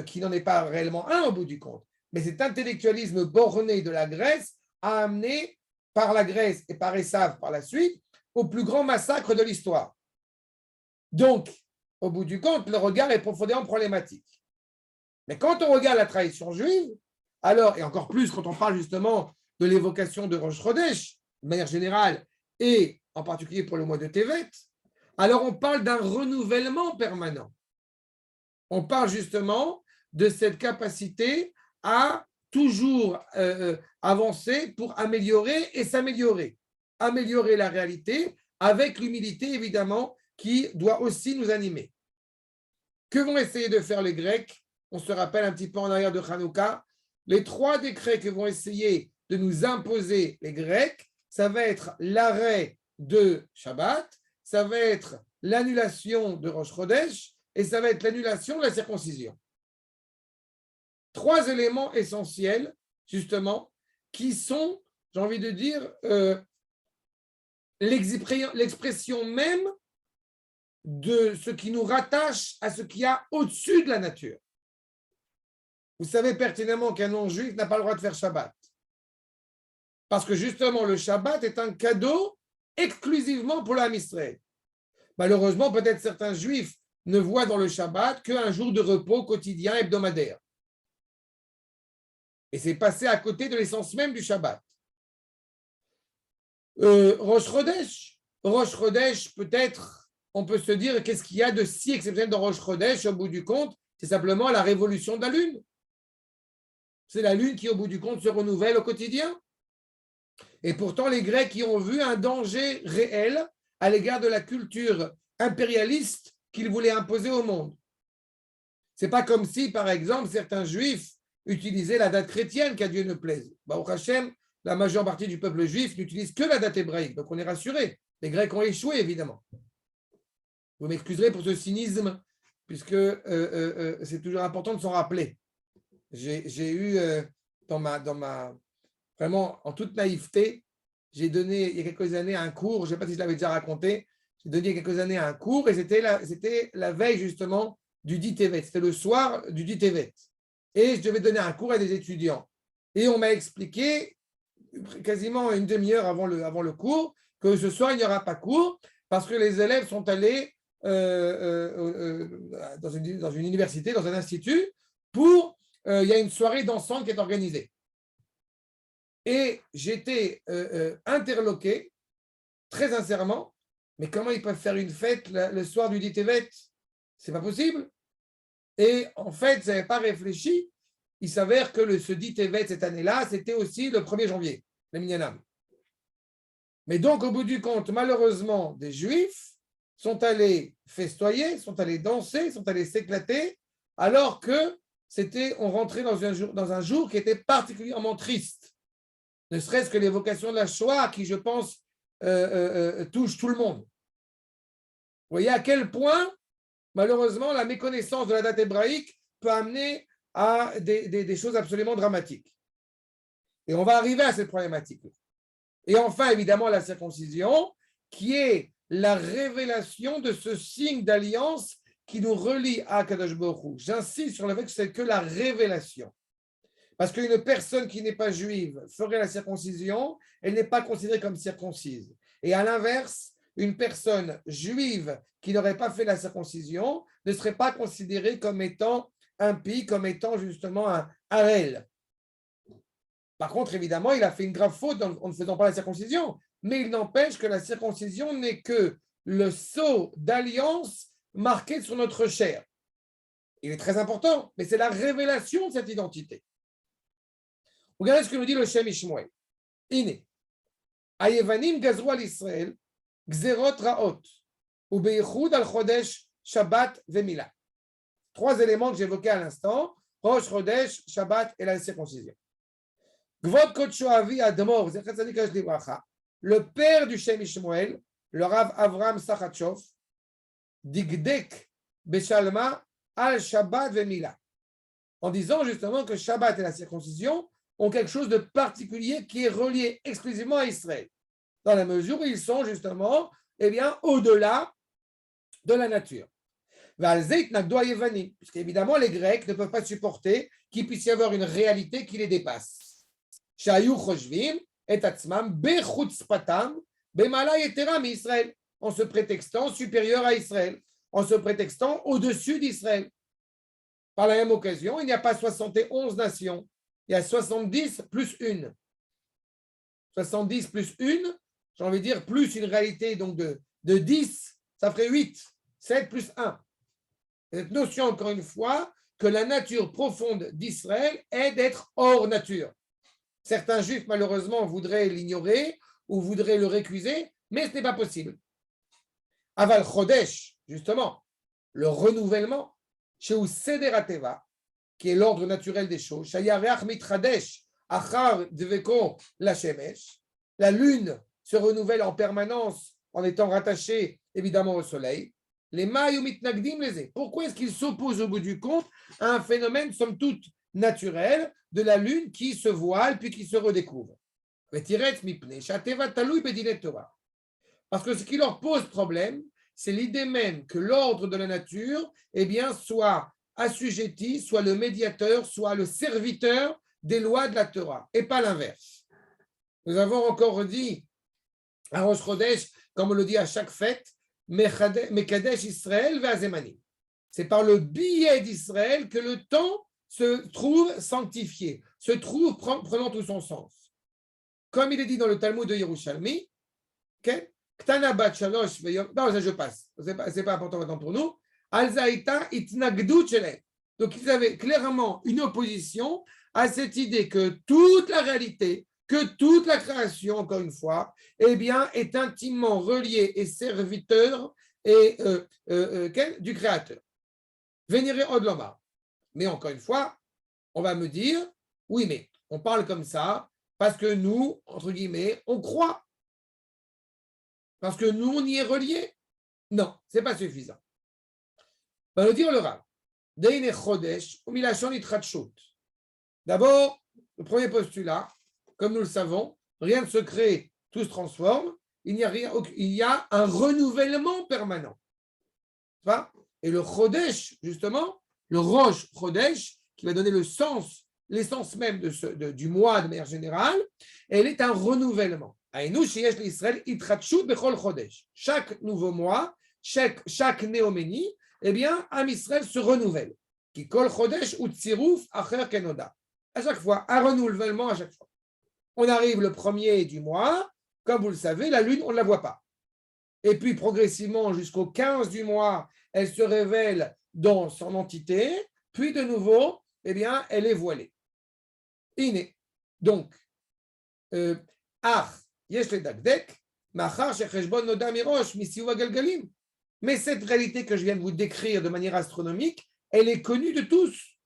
qui n'en est pas réellement un au bout du compte, mais cet intellectualisme borné de la Grèce a amené par la Grèce et par Esav par la suite au plus grand massacre de l'histoire. Donc, au bout du compte, le regard est profondément problématique. Mais quand on regarde la tradition juive, alors, et encore plus quand on parle justement de l'évocation de Rosh Chodesh, de manière générale, et en particulier pour le mois de Tevet, alors on parle d'un renouvellement permanent. On parle justement de cette capacité à toujours avancer pour améliorer et s'améliorer. Améliorer la réalité avec l'humilité, évidemment, qui doit aussi nous animer. Que vont essayer de faire les Grecs? On se rappelle un petit peu en arrière de Hanouka. Les 3 décrets que vont essayer de nous imposer les Grecs, ça va être l'arrêt de Shabbat, ça va être l'annulation de Rosh Chodesh et ça va être l'annulation de la circoncision. 3 éléments essentiels, justement, qui sont, j'ai envie de dire, l'expression même de ce qui nous rattache à ce qu'il y a au-dessus de la nature. Vous savez pertinemment qu'un non-juif n'a pas le droit de faire Shabbat. Parce que justement, le Shabbat est un cadeau exclusivement pour l'âme Israël. Malheureusement, peut-être certains juifs ne voient dans le Shabbat qu'un jour de repos quotidien, hebdomadaire. Et c'est passé à côté de l'essence même du Shabbat. Rosh Chodesh, peut-être, on peut se dire, qu'est-ce qu'il y a de si exceptionnel dans Rosh Chodesh, au bout du compte? C'est simplement la révolution de la Lune. C'est la Lune qui, au bout du compte, se renouvelle au quotidien. Et pourtant, les Grecs y ont vu un danger réel à l'égard de la culture impérialiste qu'ils voulaient imposer au monde. Ce n'est pas comme si, par exemple, certains Juifs utilisaient la date chrétienne, qu'à Dieu ne plaise. Baruch Hashem, la majeure partie du peuple juif n'utilise que la date hébraïque, donc on est rassuré. Les Grecs ont échoué, évidemment. Vous m'excuserez pour ce cynisme, puisque c'est toujours important de s'en rappeler. J'ai eu, vraiment, en toute naïveté, j'ai donné il y a quelques années un cours, je ne sais pas si je l'avais déjà raconté, j'ai donné il y a quelques années un cours et c'était la veille justement du 10 Tevet, c'était le soir du 10 Tevet. et je devais donner un cours à des étudiants. Et on m'a expliqué quasiment une demi-heure avant le cours que ce soir, il n'y aura pas cours parce que les élèves sont allés dans une université, dans un institut, il y a une soirée dansante qui est organisée. Et j'étais interloqué, très sincèrement, mais comment ils peuvent faire une fête le soir du dit Tevet? C'est pas possible. Et en fait, je n'avais pas réfléchi. Il s'avère que ce dit Tevet cette année-là, c'était aussi le 1er janvier, le Minyanam. Mais donc, au bout du compte, malheureusement, des Juifs sont allés festoyer, sont allés danser, sont allés s'éclater, alors que on rentrait dans un jour qui était particulièrement triste. Ne serait-ce que l'évocation de la Shoah, qui, je pense, touche tout le monde. Vous voyez à quel point, malheureusement, la méconnaissance de la date hébraïque peut amener à des choses absolument dramatiques. Et on va arriver à cette problématique. Et enfin, évidemment, la circoncision, qui est la révélation de ce signe d'alliance qui nous relie à Kadosh Baruch Hu. J'insiste sur le fait que c'est que la révélation. Parce qu'une personne qui n'est pas juive ferait la circoncision, elle n'est pas considérée comme circoncise. Et à l'inverse, une personne juive qui n'aurait pas fait la circoncision ne serait pas considérée comme étant impie, comme étant justement un harel. Par contre, évidemment, il a fait une grave faute en ne faisant pas la circoncision. Mais il n'empêche que la circoncision n'est que le sceau d'alliance marqué sur notre chair. Il est très important, mais c'est la révélation de cette identité. Regardez ce que nous dit le Shem Ishmael. Iné. Ayevanim gazru al Israël, gzerot raot, ou beichud al chodesh, Shabbat vemila. 3 éléments que j'évoquais à l'instant, Rosh Chodesh, Shabbat et la circoncision. Gvod Kodsho Avi Admor, le père du Shem Ishmael, le Rav Avram Sachatchov, Digdek Beshalma al Shabbat vemila, en disant justement que Shabbat et la circoncision ont quelque chose de particulier qui est relié exclusivement à Israël, dans la mesure où ils sont justement au-delà de la nature. Puisqu'évidemment, les Grecs ne peuvent pas supporter qu'il puisse y avoir une réalité qui les dépasse. En se prétextant supérieur à Israël, en se prétextant au-dessus d'Israël. Par la même occasion, il n'y a pas 71 nations, il y a 70 plus une. 70 plus une, j'ai envie de dire, plus une réalité donc de 10, ça ferait 8. 7 plus 1. Cette notion, encore une fois, que la nature profonde d'Israël est d'être hors nature. Certains juifs, malheureusement, voudraient l'ignorer ou voudraient le récuser, mais ce n'est pas possible. Aval Chodesh, justement, le renouvellement, chez Seder Teva, qui est l'ordre naturel des choses, Shayareach Mitradesh, Achar Deveko la Shemesh, la lune se renouvelle en permanence en étant rattachée évidemment au soleil. Les Maï mitnagdim les. Pourquoi est-ce qu'ils s'opposent au bout du compte à un phénomène, somme toute, naturel de la lune qui se voile puis qui se redécouvre? Parce que ce qui leur pose problème, c'est l'idée même que l'ordre de la nature soit assujetti, soit le médiateur, soit le serviteur des lois de la Torah, et pas l'inverse. Nous avons encore dit à Rosh Chodesh, comme on le dit à chaque fête, Mekadesh Israël ve'azemanim. C'est par le biais d'Israël que le temps se trouve sanctifié, se trouve prenant tout son sens. Comme il est dit dans le Talmud de Yerushalmi, Ktana bat shalosh veyom. Non, ça je passe. C'est pas important maintenant pour nous. Alzaïta itnagdut shelem. Donc ils avaient clairement une opposition à cette idée que toute la réalité, que toute la création, encore une fois, est intimement reliée et serviteur du Créateur. Vénéré Odloma. Mais encore une fois, on va me dire, oui, mais on parle comme ça parce que nous, entre guillemets, on croit. Parce que nous, on y est relié. Non, ce n'est pas suffisant. Va nous dire le Rav. D'abord, le premier postulat, comme nous le savons, rien ne se crée, tout se transforme. Il y a un renouvellement permanent. Et le Chodesh, justement, le Rosh Chodesh, qui va donner le sens, l'essence même du mois de manière générale, elle est un renouvellement. Chaque nouveau mois, chaque néoménie, eh bien, Am Israël se renouvelle. À chaque fois, un renouvellement à chaque fois. On arrive le premier du mois, comme vous le savez, la lune, on ne la voit pas. Et puis, progressivement, jusqu'au 15 du mois, elle se révèle dans son entité, puis de nouveau, eh bien, elle est voilée. Iné. Donc, mais cette réalité que je viens de vous décrire de manière astronomique, elle est connue de tous.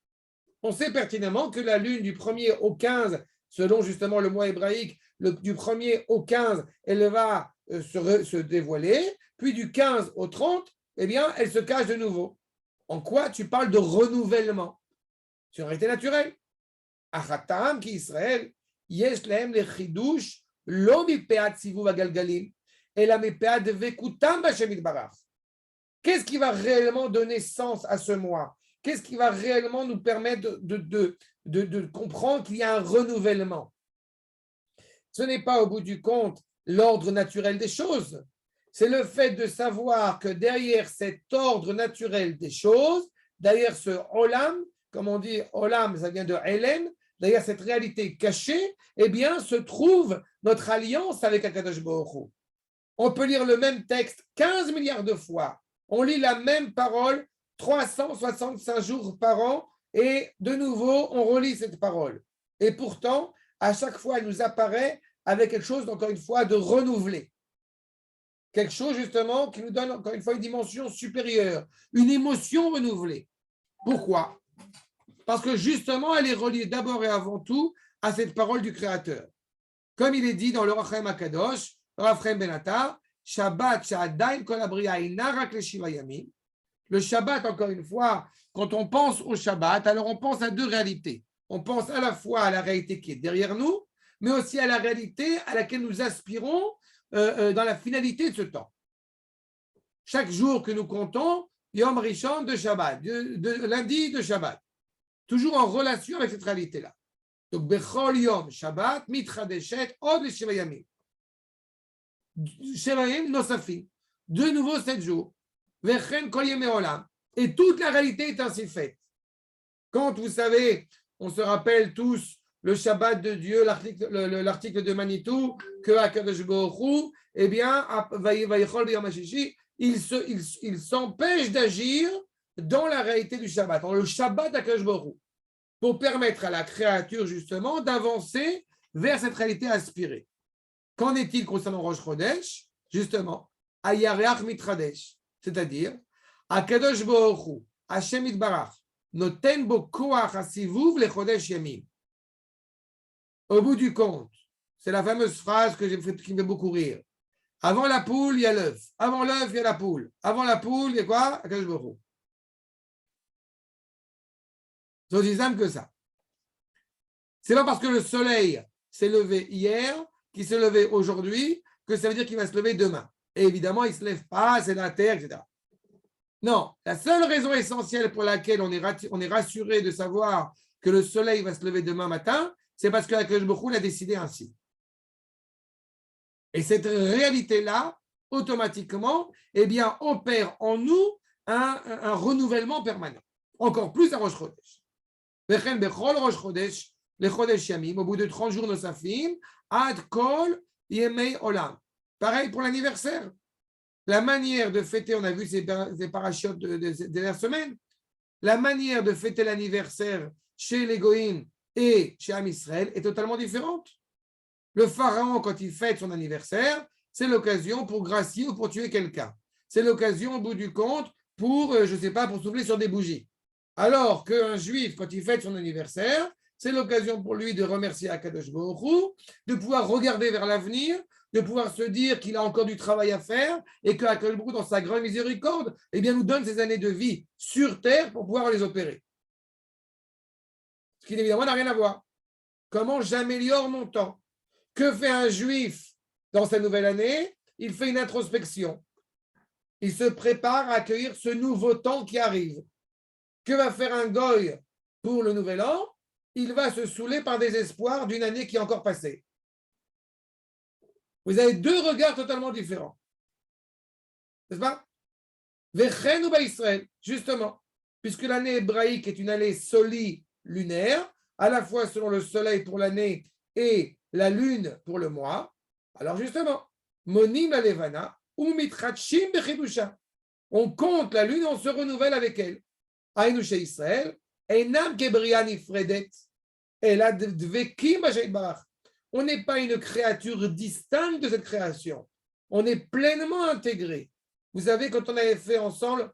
On sait pertinemment que la lune du 1er au 15, selon justement le mois hébraïque, du 1er au 15, elle va se dévoiler, puis du 15 au 30, eh bien, elle se cache de nouveau. En quoi tu parles de renouvellement? C'est une réalité naturelle. Achatam qui Israël, yesh lahem le chidush, lo mipeat sivuv agalgalim, ela mipeat vekutam b'Hashem yitbarach. Qu'est-ce qui va réellement donner sens à ce mois? Qu'est-ce qui va réellement nous permettre de comprendre qu'il y a un renouvellement? Ce n'est pas au bout du compte l'ordre naturel des choses. C'est le fait de savoir que derrière cet ordre naturel des choses, derrière ce olam, comme on dit olam, ça vient de Hélène, derrière cette réalité cachée, eh bien, se trouve notre alliance avec Akadosh Baruch Hu. On peut lire le même texte 15 milliards de fois. On lit la même parole 365 jours par an et de nouveau, on relit cette parole. Et pourtant, à chaque fois, elle nous apparaît avec quelque chose, encore une fois, de renouvelé. Quelque chose, justement, qui nous donne, encore une fois, une dimension supérieure, une émotion renouvelée. Pourquoi? Parce que, justement, elle est reliée d'abord et avant tout à cette parole du Créateur. Comme il est dit dans le Rachem Akadosh, Rafrem Benatar, Shabbat, Sha'adain, Kol Abriya, Inarak le Shiva Yamim. Le Shabbat, encore une fois, quand on pense au Shabbat, alors on pense à deux réalités. On pense à la fois à la réalité qui est derrière nous, mais aussi à la réalité à laquelle nous aspirons dans la finalité de ce temps. Chaque jour que nous comptons, Yom Rishon de Shabbat, de lundi de Shabbat, toujours en relation avec cette réalité-là. Donc, Bechol Yom Shabbat, Mitradeshet, Od le Shiva Yamim. Shiva Yamim Nosafim. De nouveau 7 jours. Vechen Kol Yemei Olam. Et toute la réalité est ainsi faite. Quand vous savez, on se rappelle tous le Shabbat de Dieu, l'article de Manitou, que Akadosh Baruch Hu, eh bien, il s'empêche d'agir dans la réalité du Shabbat, dans le Shabbat d'Akadosh Baruch Hu, pour permettre à la créature, justement, d'avancer vers cette réalité aspirée. Qu'en est-il concernant Rosh Chodesh? Justement, Ayareach Mitradesh, c'est-à-dire, Akadosh Baruch Hu, Hashem Yitbarach, Noten bo koach hasivuv lechodesh yamim. Au bout du compte, c'est la fameuse phrase qui me fait beaucoup rire. Avant la poule, il y a l'œuf. Avant l'œuf, il y a la poule. Avant la poule, il y a quoi? Akadosh Baruch Hu. C'est aussi simple que ça. C'est pas parce que le soleil s'est levé hier, qu'il s'est levé aujourd'hui, que ça veut dire qu'il va se lever demain. Et évidemment, il ne se lève pas, c'est la terre, etc. Non, la seule raison essentielle pour laquelle on est rassuré de savoir que le soleil va se lever demain matin, c'est parce que Akadosh Baruch Hu l'a décidé ainsi. Et cette réalité-là, automatiquement, eh bien, opère en nous un renouvellement permanent. Encore plus à Rosh Chodesh. Vechen bechol Rosh Chodesh, le Chodesh Yamim, au bout de 30 jours nosafim, ad kol yemei olam. Pareil pour l'anniversaire. La manière de fêter, on a vu ces parachutes des dernières semaines, la manière de fêter l'anniversaire chez les Goïms et chez Am Israël est totalement différente. Le pharaon, quand il fête son anniversaire, c'est l'occasion pour gracier ou pour tuer quelqu'un. C'est l'occasion, au bout du compte, pour, je ne sais pas, pour souffler sur des bougies. Alors qu'un juif, quand il fête son anniversaire, c'est l'occasion pour lui de remercier Akadosh Baruch Hu, de pouvoir regarder vers l'avenir, de pouvoir se dire qu'il a encore du travail à faire et que Akadosh Baruch Hu, dans sa grande miséricorde, eh bien, nous donne ces années de vie sur terre pour pouvoir les opérer. Ce qui évidemment n'a rien à voir. Comment j'améliore mon temps? Que fait un juif dans sa nouvelle année? Il fait une introspection. Il se prépare à accueillir ce nouveau temps qui arrive. Que va faire un goy pour le nouvel an, il va se saouler par désespoir d'une année qui est encore passée. Vous avez deux regards totalement différents. N'est-ce pas? Vechen ou Israël, justement, puisque l'année hébraïque est une année soli-lunaire, à la fois selon le soleil pour l'année et la lune pour le mois. Alors justement, Monim la Levana, ou Mitrachim bechidusha. On compte la lune, on se renouvelle avec elle. Aïnou chez Israël, Einam kebrian ifredet, et la dvekim barach. On n'est pas une créature distincte de cette création. On est pleinement intégré. Vous savez, quand on avait fait ensemble,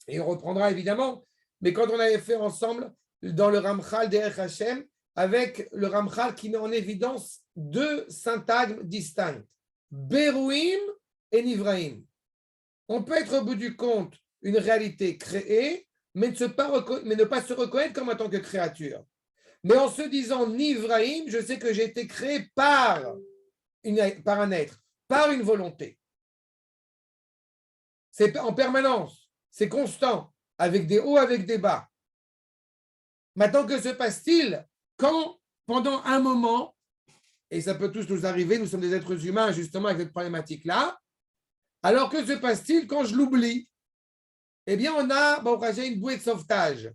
et on reprendra évidemment, mais quand on avait fait ensemble dans le Ramchal d'Erech Hashem, avec le Ramchal qui met en évidence deux syntagmes distincts, Berouim et Nivraim. On peut être au bout du compte une réalité créée, mais ne pas se reconnaître comme en tant que créature. Mais en se disant Nivraim, je sais que j'ai été créé par un être, par une volonté. C'est en permanence, c'est constant, avec des hauts, avec des bas. Maintenant, que se passe-t-il quand, pendant un moment, et ça peut tous nous arriver, nous sommes des êtres humains justement avec cette problématique-là, alors que se passe-t-il quand je l'oublie? Eh bien, on a une bouée de sauvetage.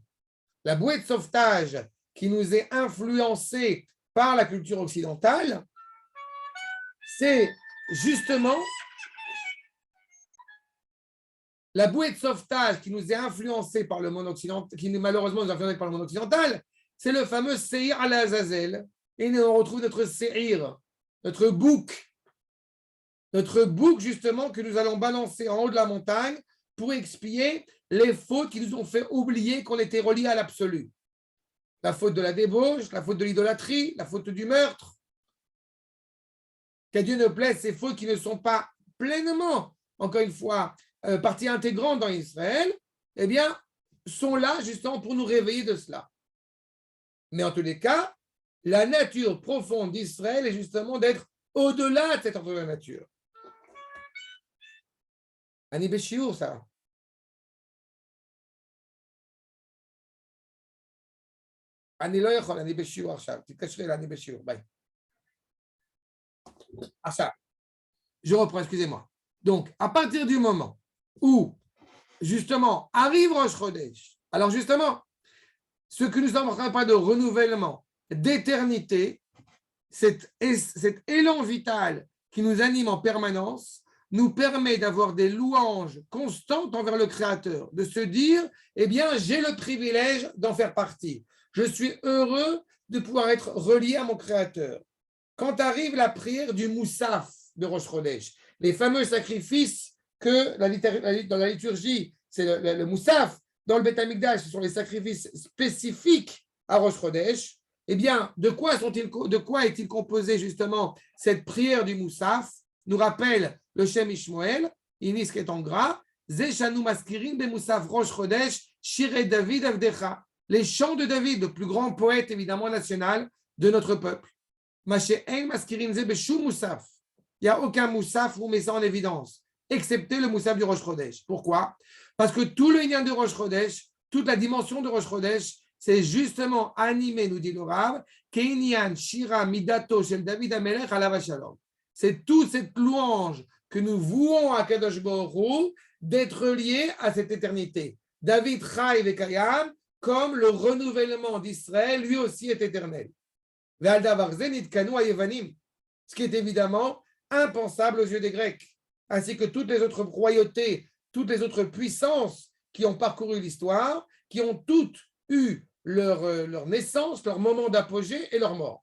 La bouée de sauvetage qui nous est influencée par la culture occidentale, c'est justement la bouée de sauvetage qui nous est influencée par le monde occidental, qui malheureusement nous est influencée par le monde occidental, c'est le fameux Seir al-Azazel. Et nous on retrouve notre Seir, notre bouc justement que nous allons balancer en haut de la montagne pour expier les fautes qui nous ont fait oublier qu'on était reliés à l'absolu. La faute de la débauche, la faute de l'idolâtrie, la faute du meurtre. Qu'à Dieu ne plaise, ces fautes qui ne sont pas pleinement, encore une fois, partie intégrante dans Israël, eh bien, sont là justement pour nous réveiller de cela. Mais en tous les cas, la nature profonde d'Israël est justement d'être au-delà de cet ordre de la nature. Ani Beshiur, ça. Ani lo yachol, ani Beshiur, עכשיו. תתקשרי לאני בשיעור, ביי. עכשיו, je reprends, excusez-moi. Donc, à partir du moment où, justement, arrive Rosh Chodesh, alors justement, ce que nous sommes en train de parler de renouvellement, d'éternité, cet élan vital qui nous anime en permanence, nous permet d'avoir des louanges constantes envers le Créateur, de se dire, eh bien, j'ai le privilège d'en faire partie. Je suis heureux de pouvoir être relié à mon Créateur. Quand arrive la prière du Moussaf de Rosh Chodesh, les fameux sacrifices que dans la liturgie, c'est le Moussaf, dans le Beth Amikdash, ce sont les sacrifices spécifiques à Rosh Chodesh. Eh bien, de quoi est-il composé justement cette prière du Moussaf? Nous rappelle le Shem Ishmoel, Inis qui est en gras, Zeshanu Maskirin be Moussaf Rosh Chodesh, Shirei David Avdecha, les chants de David, le plus grand poète évidemment national de notre peuple. Mashe'en Maskirin ze Beshum Moussaf. Il n'y a aucun Moussaf où on met ça en évidence, excepté le Moussaf du Rosh Chodesh. Pourquoi? Parce que tout le lien de Rosh Chodesh, toute la dimension de Rosh Chodesh, c'est justement animé, nous dit le Rav, Keinian Shira Midato Shel David Amelech Alav Shalom. C'est toute cette louange que nous vouons à Kadosh Baruch Hu d'être lié à cette éternité. David Chai Vekayam, comme le renouvellement d'Israël, lui aussi est éternel. Ce qui est évidemment impensable aux yeux des Grecs, ainsi que toutes les autres royautés, toutes les autres puissances qui ont parcouru l'histoire, qui ont toutes eu leur naissance, leur moment d'apogée et leur mort.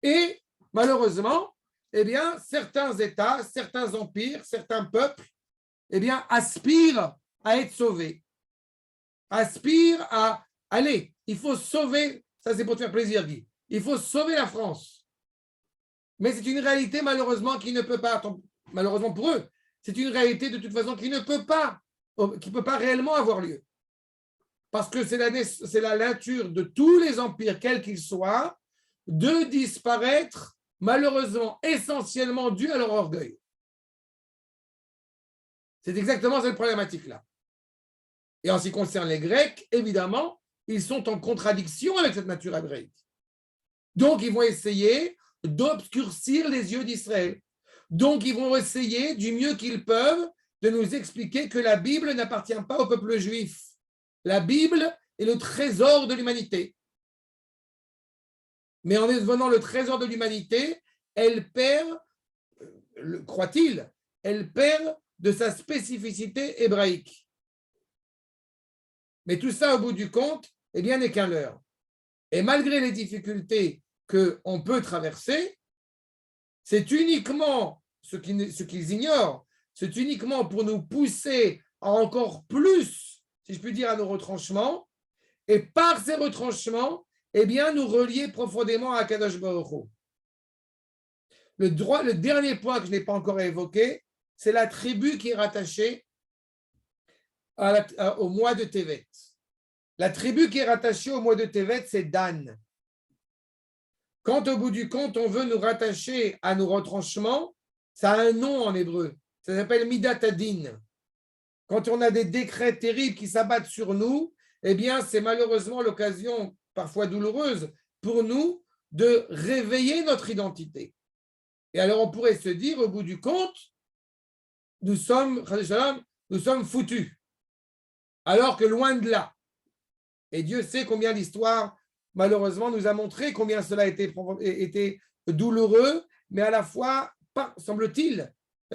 Et malheureusement, eh bien, certains États, certains empires, certains peuples, eh bien, aspirent à être sauvés, aspirent à aller. Il faut sauver, ça c'est pour te faire plaisir, Guy, il faut sauver la France. Mais c'est une réalité malheureusement qui ne peut pas, malheureusement pour eux, c'est une réalité de toute façon qui ne peut pas, qui peut pas réellement avoir lieu. Parce que c'est la nature de tous les empires, quels qu'ils soient, de disparaître, malheureusement, essentiellement dû à leur orgueil. C'est exactement cette problématique-là. Et en ce qui concerne les Grecs, évidemment, ils sont en contradiction avec cette nature hébraïque. Donc, ils vont essayer d'obscurcir les yeux d'Israël. Donc, ils vont essayer du mieux qu'ils peuvent de nous expliquer que la Bible n'appartient pas au peuple juif. La Bible est le trésor de l'humanité. Mais en devenant le trésor de l'humanité, elle perd, croit-il, elle perd de sa spécificité hébraïque. Mais tout ça, au bout du compte, eh bien, n'est qu'un leurre. Et malgré les difficultés qu'on peut traverser, c'est uniquement ce qu'ils ignorent, c'est uniquement pour nous pousser à encore plus, si je puis dire, à nos retranchements, et par ces retranchements, eh bien, nous relier profondément à Kadosh Baruch Hu. Le dernier point que je n'ai pas encore évoqué, c'est la tribu qui est rattachée au mois de Tevet. La tribu qui est rattachée au mois de Tevet, c'est Dan. Quand au bout du compte, on veut nous rattacher à nos retranchements, ça a un nom en hébreu. Ça s'appelle Midat Hadin. Quand on a des décrets terribles qui s'abattent sur nous, eh bien, c'est malheureusement l'occasion, parfois douloureuse, pour nous de réveiller notre identité. Et alors, on pourrait se dire, au bout du compte, nous sommes foutus. Alors que loin de là. Et Dieu sait combien l'histoire, malheureusement, nous a montré combien cela a été douloureux, mais à la fois, semble-t-il,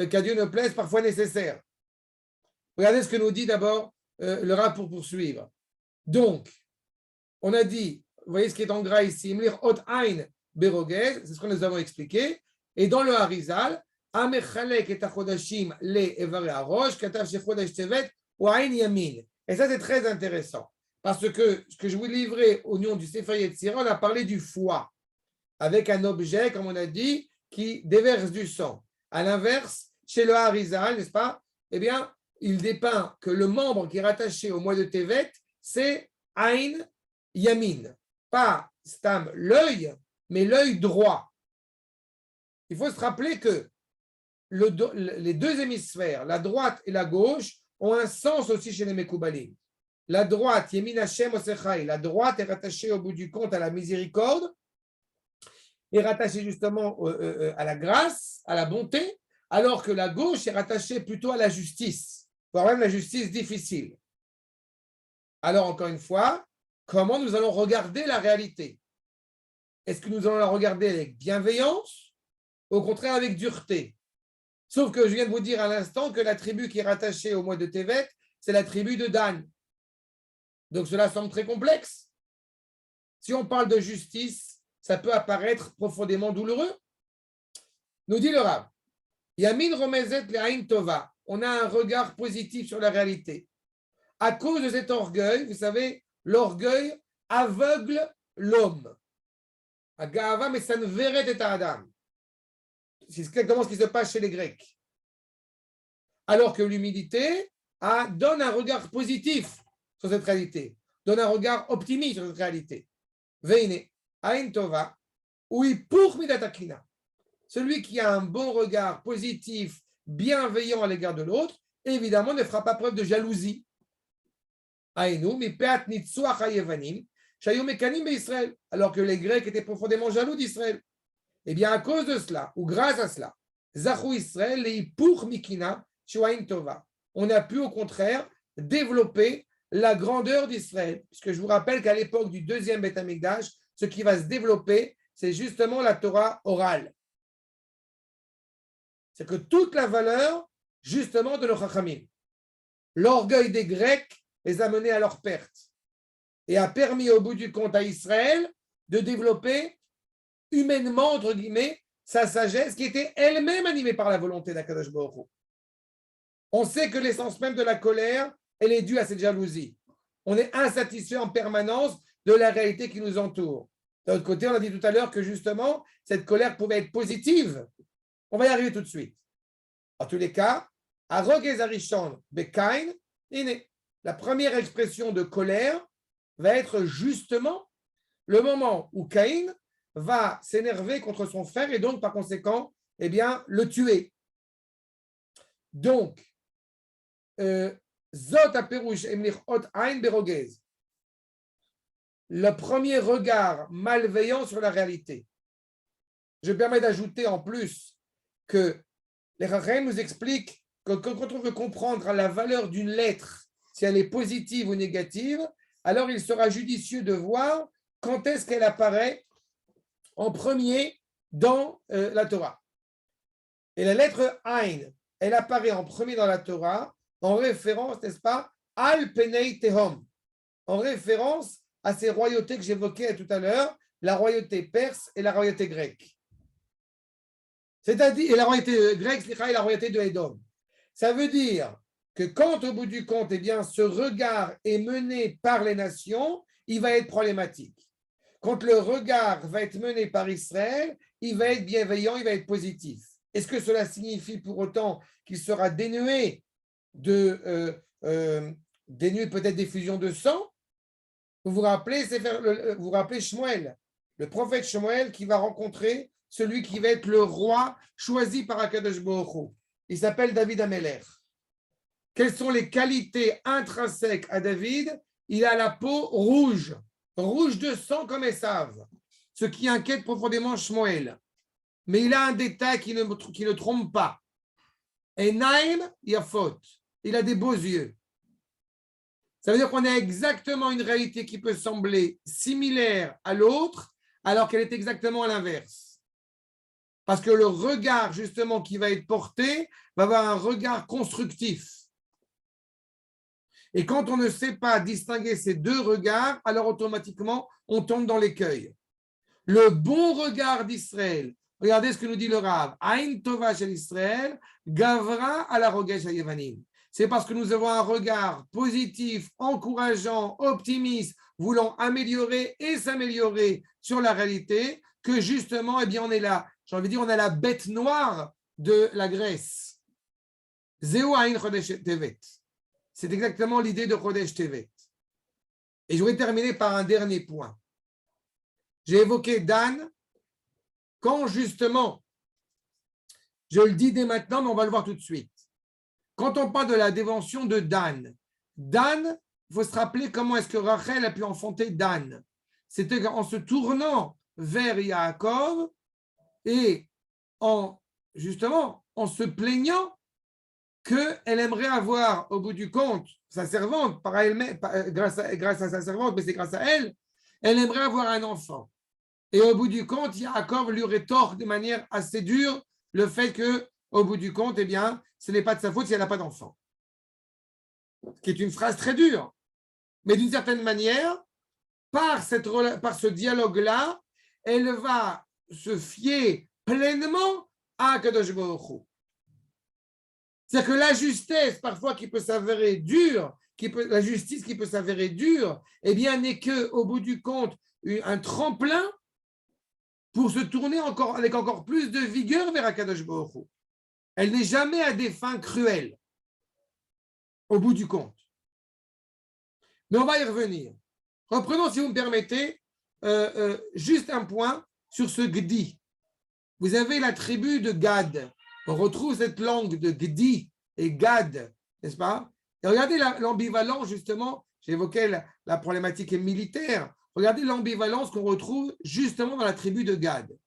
qu'à Dieu ne plaise, parfois nécessaire. Regardez ce que nous dit d'abord le Rav pour poursuivre. Donc, on a dit, vous voyez ce qui est en gras ici, Imlir Hot Ein Berogez, c'est ce que nous avons expliqué, et dans le Harizal, Amechalek et Achodashim le Evare Arosh, Katav Shechodash Tevet, ou Ein Yamin. Et ça, c'est très intéressant. Parce que ce que je vous livrais au nom du Sefer Yetzirah, on a parlé du foie, avec un objet, comme on a dit, qui déverse du sang. À l'inverse, chez le Harizal, n'est-ce pas? Eh bien, il dépeint que le membre qui est rattaché au mois de Tevet, c'est Ain Yamin. Pas Stam, l'œil, mais l'œil droit. Il faut se rappeler que les deux hémisphères, la droite et la gauche, ont un sens aussi chez les Mekoubalim. La droite, Yemin Hashem Osechai, la droite est rattachée au bout du compte à la miséricorde, est rattachée justement à la grâce, à la bonté, alors que la gauche est rattachée plutôt à la justice, voire même la justice difficile. Alors encore une fois, comment nous allons regarder la réalité? Est-ce que nous allons la regarder avec bienveillance, ou au contraire avec dureté? Sauf que je viens de vous dire à l'instant que la tribu qui est rattachée au mois de Tevet, c'est la tribu de Dan. Donc cela semble très complexe. Si on parle de justice, ça peut apparaître profondément douloureux. Nous dit le Rav, Yamin Romezet Le'ain Tova. On a un regard positif sur la réalité. À cause de cet orgueil, vous savez, l'orgueil aveugle l'homme. Agava, mais ça ne verrait et Adam. C'est exactement ce qui se passe chez les Grecs. Alors que l'humilité donne un regard positif sur cette réalité, donne un regard optimiste sur cette réalité. Veine, Ain Tova, oui, pour Midatakina. Celui qui a un bon regard positif, bienveillant à l'égard de l'autre, évidemment ne fera pas preuve de jalousie. Aïnou, mi peat nitsuach hayevanim, shayou mekanim be'Israël, alors que les Grecs étaient profondément jaloux d'Israël. Eh bien, à cause de cela, ou grâce à cela, Zachou Israël, les pour Mikina, Shuaim Tova. On a pu, au contraire, développer la grandeur d'Israël. Puisque je vous rappelle qu'à l'époque du deuxième Beth Amikdash, ce qui va se développer, c'est justement la Torah orale. C'est que toute la valeur, justement, de nos Chachamim. L'orgueil des Grecs les a menés à leur perte et a permis, au bout du compte, à Israël de développer humainement, entre guillemets, sa sagesse qui était elle-même animée par la volonté d'Akadosh Baruch Hu. On sait que l'essence même de la colère, elle est due à cette jalousie. On est insatisfait en permanence de la réalité qui nous entoure. D'un autre côté, on a dit tout à l'heure que justement, cette colère pouvait être positive. On va y arriver tout de suite. En tous les cas, Arogez Arishon Bekain, la première expression de colère va être justement le moment où Caïn va s'énerver contre son frère et donc, par conséquent, eh bien, le tuer. Donc, Zot aperush emlich hot ein berogez. le premier regard malveillant sur la réalité. Je me permets d'ajouter en plus que les Chachamim nous expliquent que quand on veut comprendre la valeur d'une lettre, si elle est positive ou négative, alors il sera judicieux de voir quand est-ce qu'elle apparaît en premier dans la Torah. Et la lettre Ain, elle apparaît en premier dans la Torah en référence, n'est-ce pas, Al Penei Tehom, en référence à ces royautés que j'évoquais tout à l'heure, la royauté perse et la royauté grecque. C'est-à-dire, et la royauté grecque, et la royauté de Édom. Ça veut dire que quand, au bout du compte, eh bien, ce regard est mené par les nations, il va être problématique. Quand le regard va être mené par Israël, il va être bienveillant, il va être positif. Est-ce que cela signifie pour autant qu'il sera dénué dénué peut-être d'effusion de sang? Vous vous rappelez Shmuel, le prophète Shmuel qui va rencontrer celui qui va être le roi choisi par Akadosh Baruch Hu. Il s'appelle David Améler. Quelles sont les qualités intrinsèques à David? Il a la peau rouge, rouge de sang comme Esav, ce qui inquiète profondément Shmuel. Mais il a un détail qui ne trompe pas. Enaim Yafot, il a des beaux yeux. Ça veut dire qu'on a exactement une réalité qui peut sembler similaire à l'autre, alors qu'elle est exactement à l'inverse. Parce que le regard, justement, qui va être porté, va avoir un regard constructif. Et quand on ne sait pas distinguer ces deux regards, alors automatiquement, on tombe dans l'écueil. Le bon regard d'Israël, regardez ce que nous dit le Rav, Ain Tova shel Israël, Gavra ala Rogesh haYevanim. C'est parce que nous avons un regard positif, encourageant, optimiste, voulant améliorer et s'améliorer sur la réalité, que justement, eh bien, on est là. J'ai envie de dire, on a la bête noire de la Grèce. Zeu Ain Chodesh Tevet. C'est exactement l'idée de Chodesh Tevet. Et je voudrais terminer par un dernier point. J'ai évoqué Dan, quand justement, je le dis dès maintenant, mais on va le voir tout de suite. Quand on parle de la dévention de Dan, il faut se rappeler comment est-ce que Rachel a pu enfanter Dan. C'était en se tournant vers Yaakov et en se plaignant qu'elle aimerait avoir, au bout du compte, sa servante, par elle-même, grâce à sa servante, mais c'est grâce à elle, elle aimerait avoir un enfant. Et au bout du compte, Yaakov lui rétorque de manière assez dure le fait que, au bout du compte, eh bien, ce n'est pas de sa faute si elle n'a pas d'enfant. Ce qui est une phrase très dure. Mais d'une certaine manière, par ce dialogue-là, elle va se fier pleinement à Kadosh Baruch Hu. C'est-à-dire que la justesse, parfois, qui peut s'avérer dure, la justice qui peut s'avérer dure, eh bien, n'est qu'au bout du compte, un tremplin pour se tourner avec encore plus de vigueur vers Akadosh Baruch Hu. Elle n'est jamais à des fins cruelles, au bout du compte. Mais on va y revenir. Reprenons, si vous me permettez, juste un point sur ce Gdi. Vous avez la tribu de Gad. On retrouve cette langue de Gdi et Gad, n'est-ce pas? Et regardez l'ambivalence, justement, j'évoquais la problématique militaire. Regardez l'ambivalence qu'on retrouve justement dans la tribu de Gad,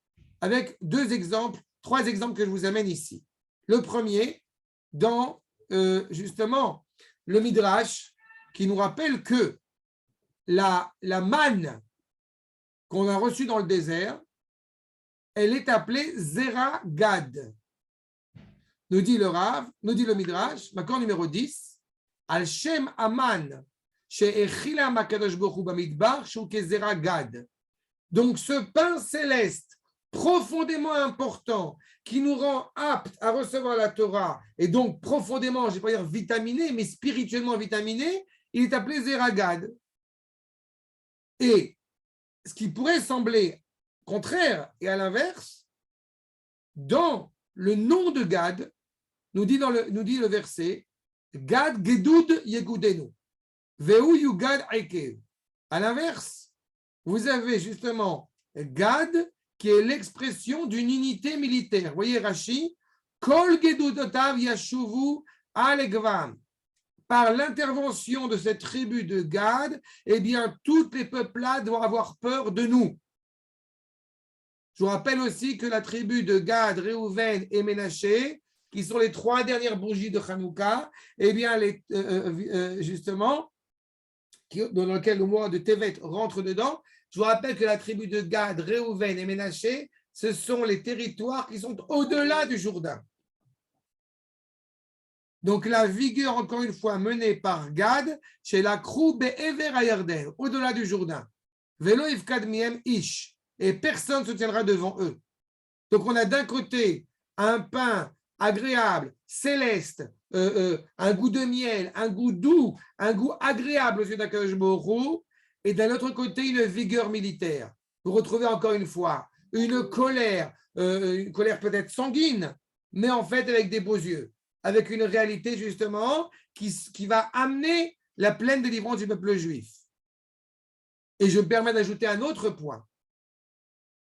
avec trois exemples que je vous amène ici. Le premier, dans justement le Midrash, qui nous rappelle que la manne qu'on a reçue dans le désert, elle est appelée Zera Gad. Nous dit le Rav, nous dit le Midrash, Makor numéro 10, Al Shem Aman, She'echila Makadosh Baruch Hu Bamidbar, Shuke Zera Gad. Donc ce pain céleste profondément important qui nous rend aptes à recevoir la Torah et donc profondément, je ne vais pas dire vitaminé, mais spirituellement vitaminé, il est appelé Zera Gad. Et ce qui pourrait sembler contraire et à l'inverse, dans le nom de Gad, nous dit le verset, Gad Gedud Yegudenu, Veu Yugad Aikev. À l'inverse, vous avez justement Gad, qui est l'expression d'une unité militaire. Vous voyez Rashi, Kol Gedudotav Yashuvu Alegvam. par l'intervention de cette tribu de Gad, eh bien, toutes les peuples-là doivent avoir peur de nous. Je vous rappelle aussi que la tribu de Gad, Réhouven et Ménaché, qui sont les 3 dernières bougies de Hanouka, eh bien, justement, dans lequel le mois de Tevet rentre dedans, je vous rappelle que la tribu de Gad, Réhouven et Ménaché, ce sont les territoires qui sont au-delà du Jourdain. Donc, la vigueur, encore une fois, menée par Gad, chez la Krou Be'ever Ayarden, au-delà du Jourdain. Velo Ifkad Miem Ish. Et personne ne se tiendra devant eux. Donc, on a d'un côté un pain agréable, céleste, un goût de miel, un goût doux, un goût agréable aux yeux d'Akadosh Baruch Hu, et d'un autre côté, une vigueur militaire. Vous retrouvez encore une fois une colère peut-être sanguine, mais en fait avec des beaux yeux, avec une réalité justement qui va amener la pleine délivrance du peuple juif. Et je me permets d'ajouter un autre point.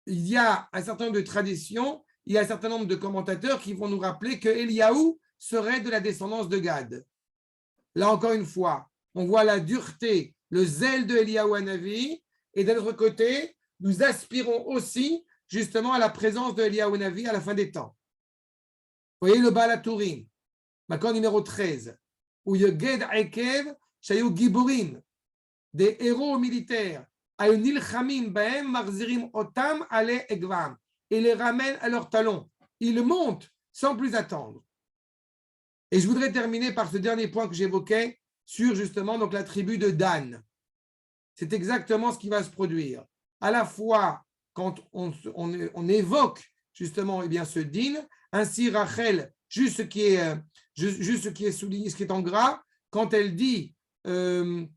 Il y a un certain nombre de traditions, il y a un certain nombre de commentateurs qui vont nous rappeler que Eliaou serait de la descendance de Gad. Là encore une fois, on voit la dureté, le zèle de Eliaou Hanavi, et d'un autre côté, nous aspirons aussi justement à la présence de Eliaou Hanavi à la fin des temps. Vous voyez le Baal HaTurim, Makor numéro 13, où Yeged Ekev, Shayu Giborim, des héros militaires, et les ramènent à leurs talons. Ils montent sans plus attendre. Et je voudrais terminer par ce dernier point que j'évoquais sur justement donc la tribu de Dan. C'est exactement ce qui va se produire. À la fois, quand on évoque justement eh bien, ce din, ainsi Rachel, juste ce qui est souligné, ce qui est en gras, quand elle dit Ken,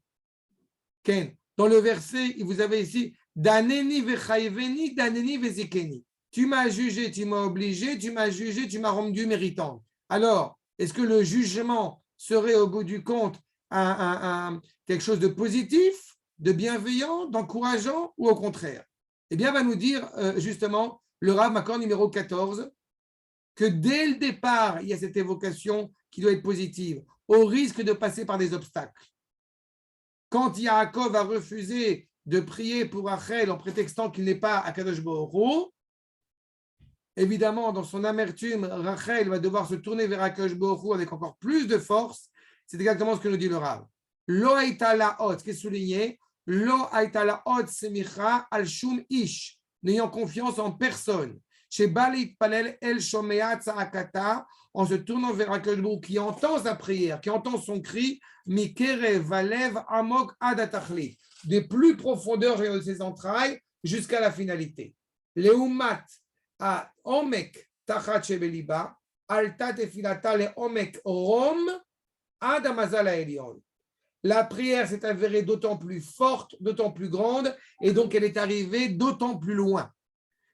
dans le verset, vous avez ici Daneni vechayveni, daneni vezikeni. Tu m'as jugé, tu m'as obligé, tu m'as jugé, tu m'as rendu méritant. Alors, est-ce que le jugement serait au bout du compte quelque chose de positif, de bienveillant, d'encourageant ou au contraire? Eh bien, va nous dire justement le Rav Makor numéro 14 que dès le départ, il y a cette évocation qui doit être positive, au risque de passer par des obstacles. Quand Yaakov a refusé de prier pour Rachel en prétextant qu'il n'est pas à Kadosh Baruch Hu, évidemment, dans son amertume, Rachel va devoir se tourner vers Kadosh Baruch Hu avec encore plus de force. C'est exactement ce que nous dit le Rav. Lo haïta la'ot, ce qui est souligné, lo haïta la'ot semicha al shum ish, n'ayant confiance en personne. Chez Balit Palel El Shomea Tza'akata, en se tournant vers Akadosh Baruch Hu, qui entend sa prière, qui entend son cri, Mikere Valev Amok Adatachli, des plus profondeurs de ses entrailles jusqu'à la finalité. Leumat a Omek Tachat Shebeliba, Alta Tefilata le Omek Rom Adamazala Elion. La prière s'est avérée d'autant plus forte, d'autant plus grande, et donc elle est arrivée d'autant plus loin.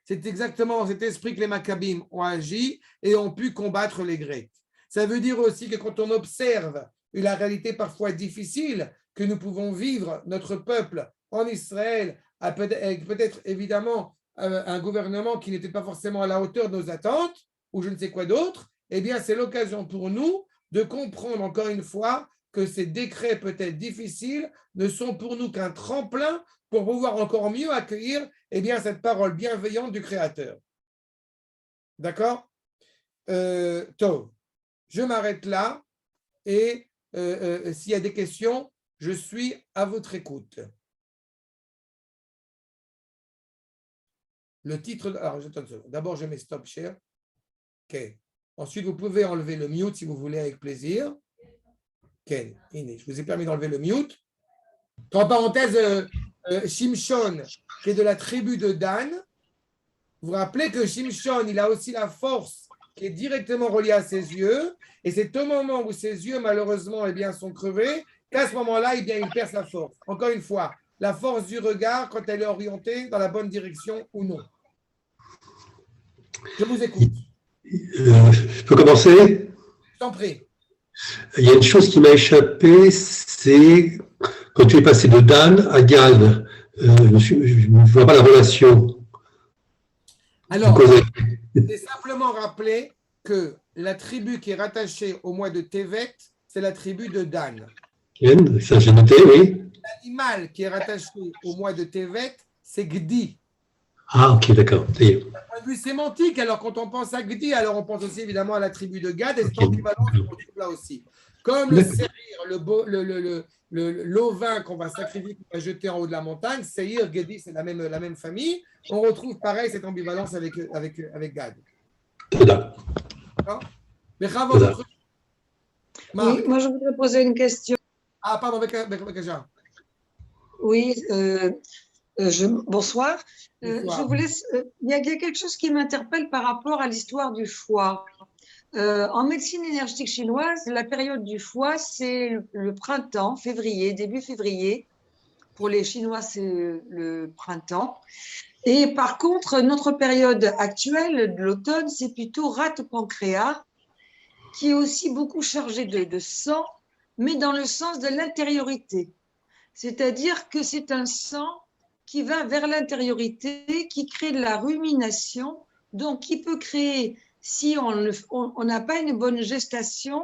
C'est exactement dans cet esprit que les Maccabim ont agi et ont pu combattre les Grecs. Ça veut dire aussi que quand on observe la réalité parfois difficile que nous pouvons vivre, notre peuple en Israël, avec peut-être évidemment un gouvernement qui n'était pas forcément à la hauteur de nos attentes, ou je ne sais quoi d'autre, eh bien c'est l'occasion pour nous de comprendre encore une fois que ces décrets peut-être difficiles ne sont pour nous qu'un tremplin pour pouvoir encore mieux accueillir eh bien, cette parole bienveillante du Créateur. D'accord Tov. Je m'arrête là et s'il y a des questions, je suis à votre écoute. Le titre, alors j'attends une seconde. D'abord, je mets stop share. OK. Ensuite, vous pouvez enlever le mute si vous voulez avec plaisir. OK. Je vous ai permis d'enlever le mute. En parenthèse, Shimshon, qui est de la tribu de Dan, vous vous rappelez que Shimshon, il a aussi la force qui est directement reliée à ses yeux, et c'est au moment où ses yeux, malheureusement, eh bien, sont crevés, qu'à ce moment-là, eh bien, il perd sa force. Encore une fois, la force du regard quand elle est orientée dans la bonne direction ou non. Je vous écoute. Je peux commencer ? Je t'en prie. Il y a une chose qui m'a échappé, c'est quand tu es passé de Dan à Gad. Je ne vois pas la relation. Alors, c'est simplement rappeler que la tribu qui est rattachée au mois de Tevet c'est la tribu de Dan. Bien, ça j'ai noté, oui. L'animal qui est rattaché au mois de Tevet, c'est Gdi. Ah, ok, d'accord. Ça y est. D'un point de vue sémantique, alors quand on pense à Gdi, alors on pense aussi évidemment à la tribu de Gad, et cette Ok, ambivalence d'accord. qu'on retrouve là aussi. Comme le D'accord. sérir, l'ovin qu'on va sacrifier, qu'on va jeter en haut de la montagne, Seir, Gedi, c'est la même famille. On retrouve pareil cette ambivalence avec Gad. Toda. D'accord. Mais bravo, Toda. votre Oui, Marc. moi je voudrais poser une question. Ah, pardon, Bekaja. Oui, bonsoir. Bonsoir. Il y a quelque chose qui m'interpelle par rapport à l'histoire du foie. En médecine énergétique chinoise, la période du foie, c'est le printemps, février, début février. Pour les Chinois, c'est le printemps. Et par contre, notre période actuelle de l'automne, c'est plutôt rate-pancréas, qui est aussi beaucoup chargé de sang, mais dans le sens de l'intériorité. C'est-à-dire que c'est un sang qui va vers l'intériorité, qui crée de la rumination, donc qui peut créer, si on n'a pas une bonne gestation,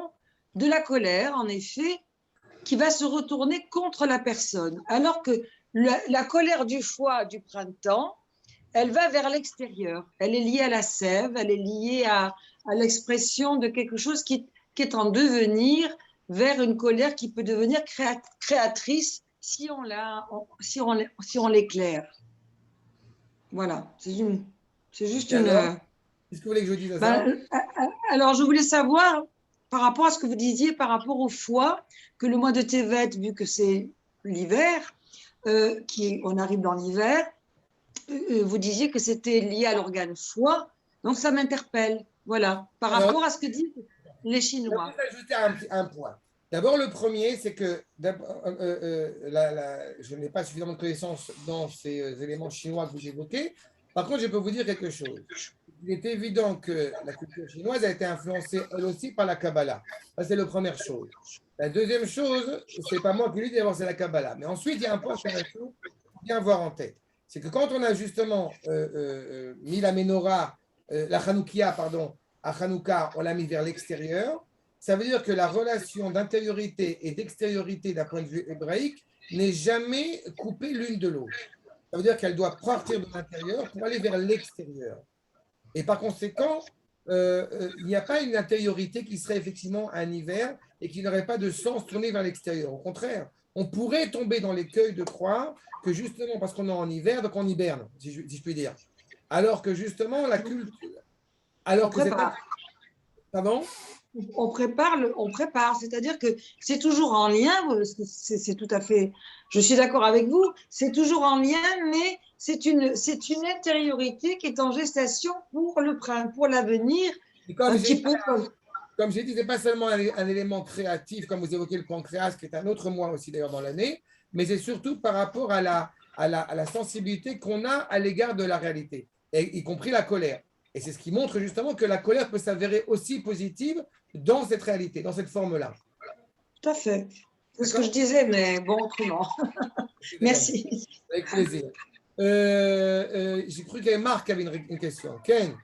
de la colère, en effet, qui va se retourner contre la personne. Alors que la colère du foie du printemps, elle va vers l'extérieur. Elle est liée à la sève, elle est liée à l'expression de quelque chose qui est en devenir vers une colère qui peut devenir créatrice si on l'éclaire. Voilà, c'est juste Et alors, qu'est-ce que vous voulez que je dise à ça? Alors, je voulais savoir, par rapport à ce que vous disiez, par rapport au foie, que le mois de Tevet, vu que c'est l'hiver, on arrive dans l'hiver, vous disiez que c'était lié à l'organe foie, donc ça m'interpelle. Voilà, par Alors, rapport à ce que disent les je vais Chinois. ajouter un point. D'abord, le premier, c'est que je n'ai pas suffisamment de connaissances dans ces éléments chinois que vous évoquez. Par contre, je peux vous dire quelque chose. Il est évident que la culture chinoise a été influencée, elle aussi, par la Kabbalah. Ça, c'est la première chose. La deuxième chose, c'est pas moi qui lui dis d'abord, c'est la Kabbalah. Mais ensuite, il y a un point intéressant qu'il faut bien avoir en tête. C'est que quand on a justement mis la menorah, la Hanoukia, pardon, à Hanouka, on l'a mis vers l'extérieur. Ça veut dire que la relation d'intériorité et d'extériorité d'un point de vue hébraïque n'est jamais coupée l'une de l'autre. Ça veut dire qu'elle doit partir de l'intérieur pour aller vers l'extérieur. Et par conséquent, il n'y a pas une intériorité qui serait effectivement un hiver et qui n'aurait pas de sens tourné vers l'extérieur. Au contraire, on pourrait tomber dans l'écueil de croire que justement parce qu'on est en hiver, donc on hiberne, si je puis dire. Alors que justement, la culture. Alors On que c'est prépare. Pardon? On prépare, c'est-à-dire que c'est toujours en lien, c'est tout à fait, je suis d'accord avec vous, c'est toujours en lien, mais c'est une intériorité qui est en gestation pour l'avenir, un petit peu Comme j'ai dit, ce n'est pas seulement un élément créatif, comme vous évoquez le pancréas, qui est un autre mois aussi d'ailleurs dans l'année, mais c'est surtout par rapport à la sensibilité qu'on a à l'égard de la réalité, y compris la colère. Et c'est ce qui montre justement que la colère peut s'avérer aussi positive dans cette réalité, dans cette forme-là. tout à fait. C'est ce que je disais, mais bon, autrement. Merci. Avec plaisir. J'ai cru qu'il y avait Marc qui avait une question. Ken?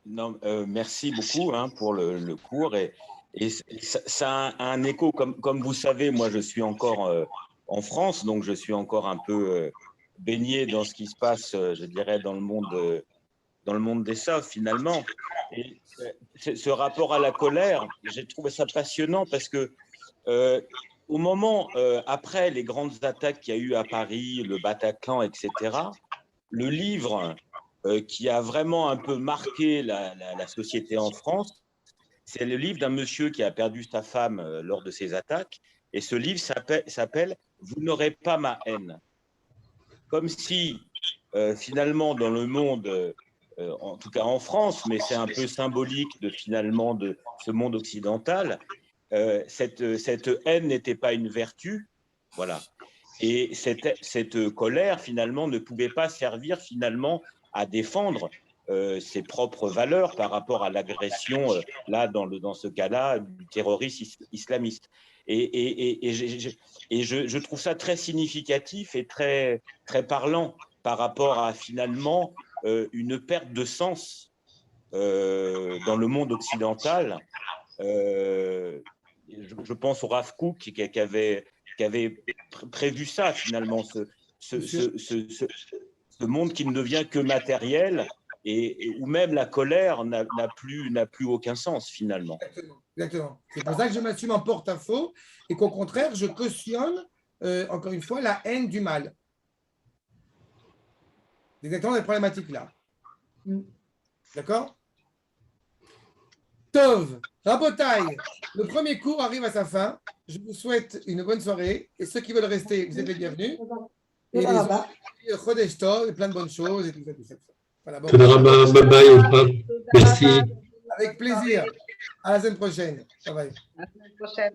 Non, merci beaucoup pour le cours. Et ça a un écho, comme vous savez, moi je suis encore en France, donc je suis encore un peu baigné dans ce qui se passe, je dirais, dans le monde des Saves finalement. Et ce rapport à la colère, j'ai trouvé ça passionnant parce que au moment, après les grandes attaques qu'il y a eu à Paris, le Bataclan, etc., le livre qui a vraiment un peu marqué la société en France, c'est le livre d'un monsieur qui a perdu sa femme lors de ces attaques. Et ce livre s'appelle « Vous n'aurez pas ma haine ». Comme si, finalement, dans le monde, en tout cas en France, mais c'est un peu symbolique finalement de ce monde occidental, cette haine n'était pas une vertu. Voilà. Et cette colère, finalement, ne pouvait pas servir, finalement, à défendre ses propres valeurs par rapport à l'agression, là, dans ce cas-là, du terrorisme islamiste. Et je trouve ça très significatif et très, très parlant par rapport à, finalement, une perte de sens dans le monde occidental. Je pense au Rav Kook qui avait prévu ça finalement, ce monde qui ne devient que matériel et où même la colère n'a plus aucun sens finalement. Exactement. C'est pour ça que je m'assume en porte-à-faux et qu'au contraire, je cautionne, encore une fois, la haine du mal. C'est exactement cette problématique-là. D'accord? Tov, Rabotai, le premier cours arrive à sa fin. Je vous souhaite une bonne soirée. Et ceux qui veulent rester, vous êtes les bienvenus. Et les autres, Chodesh Tov, et plein de bonnes choses. Et tout ça. Voilà, bon. Bye bye. Merci. Avec plaisir. À la semaine prochaine. Bye bye. À la semaine prochaine.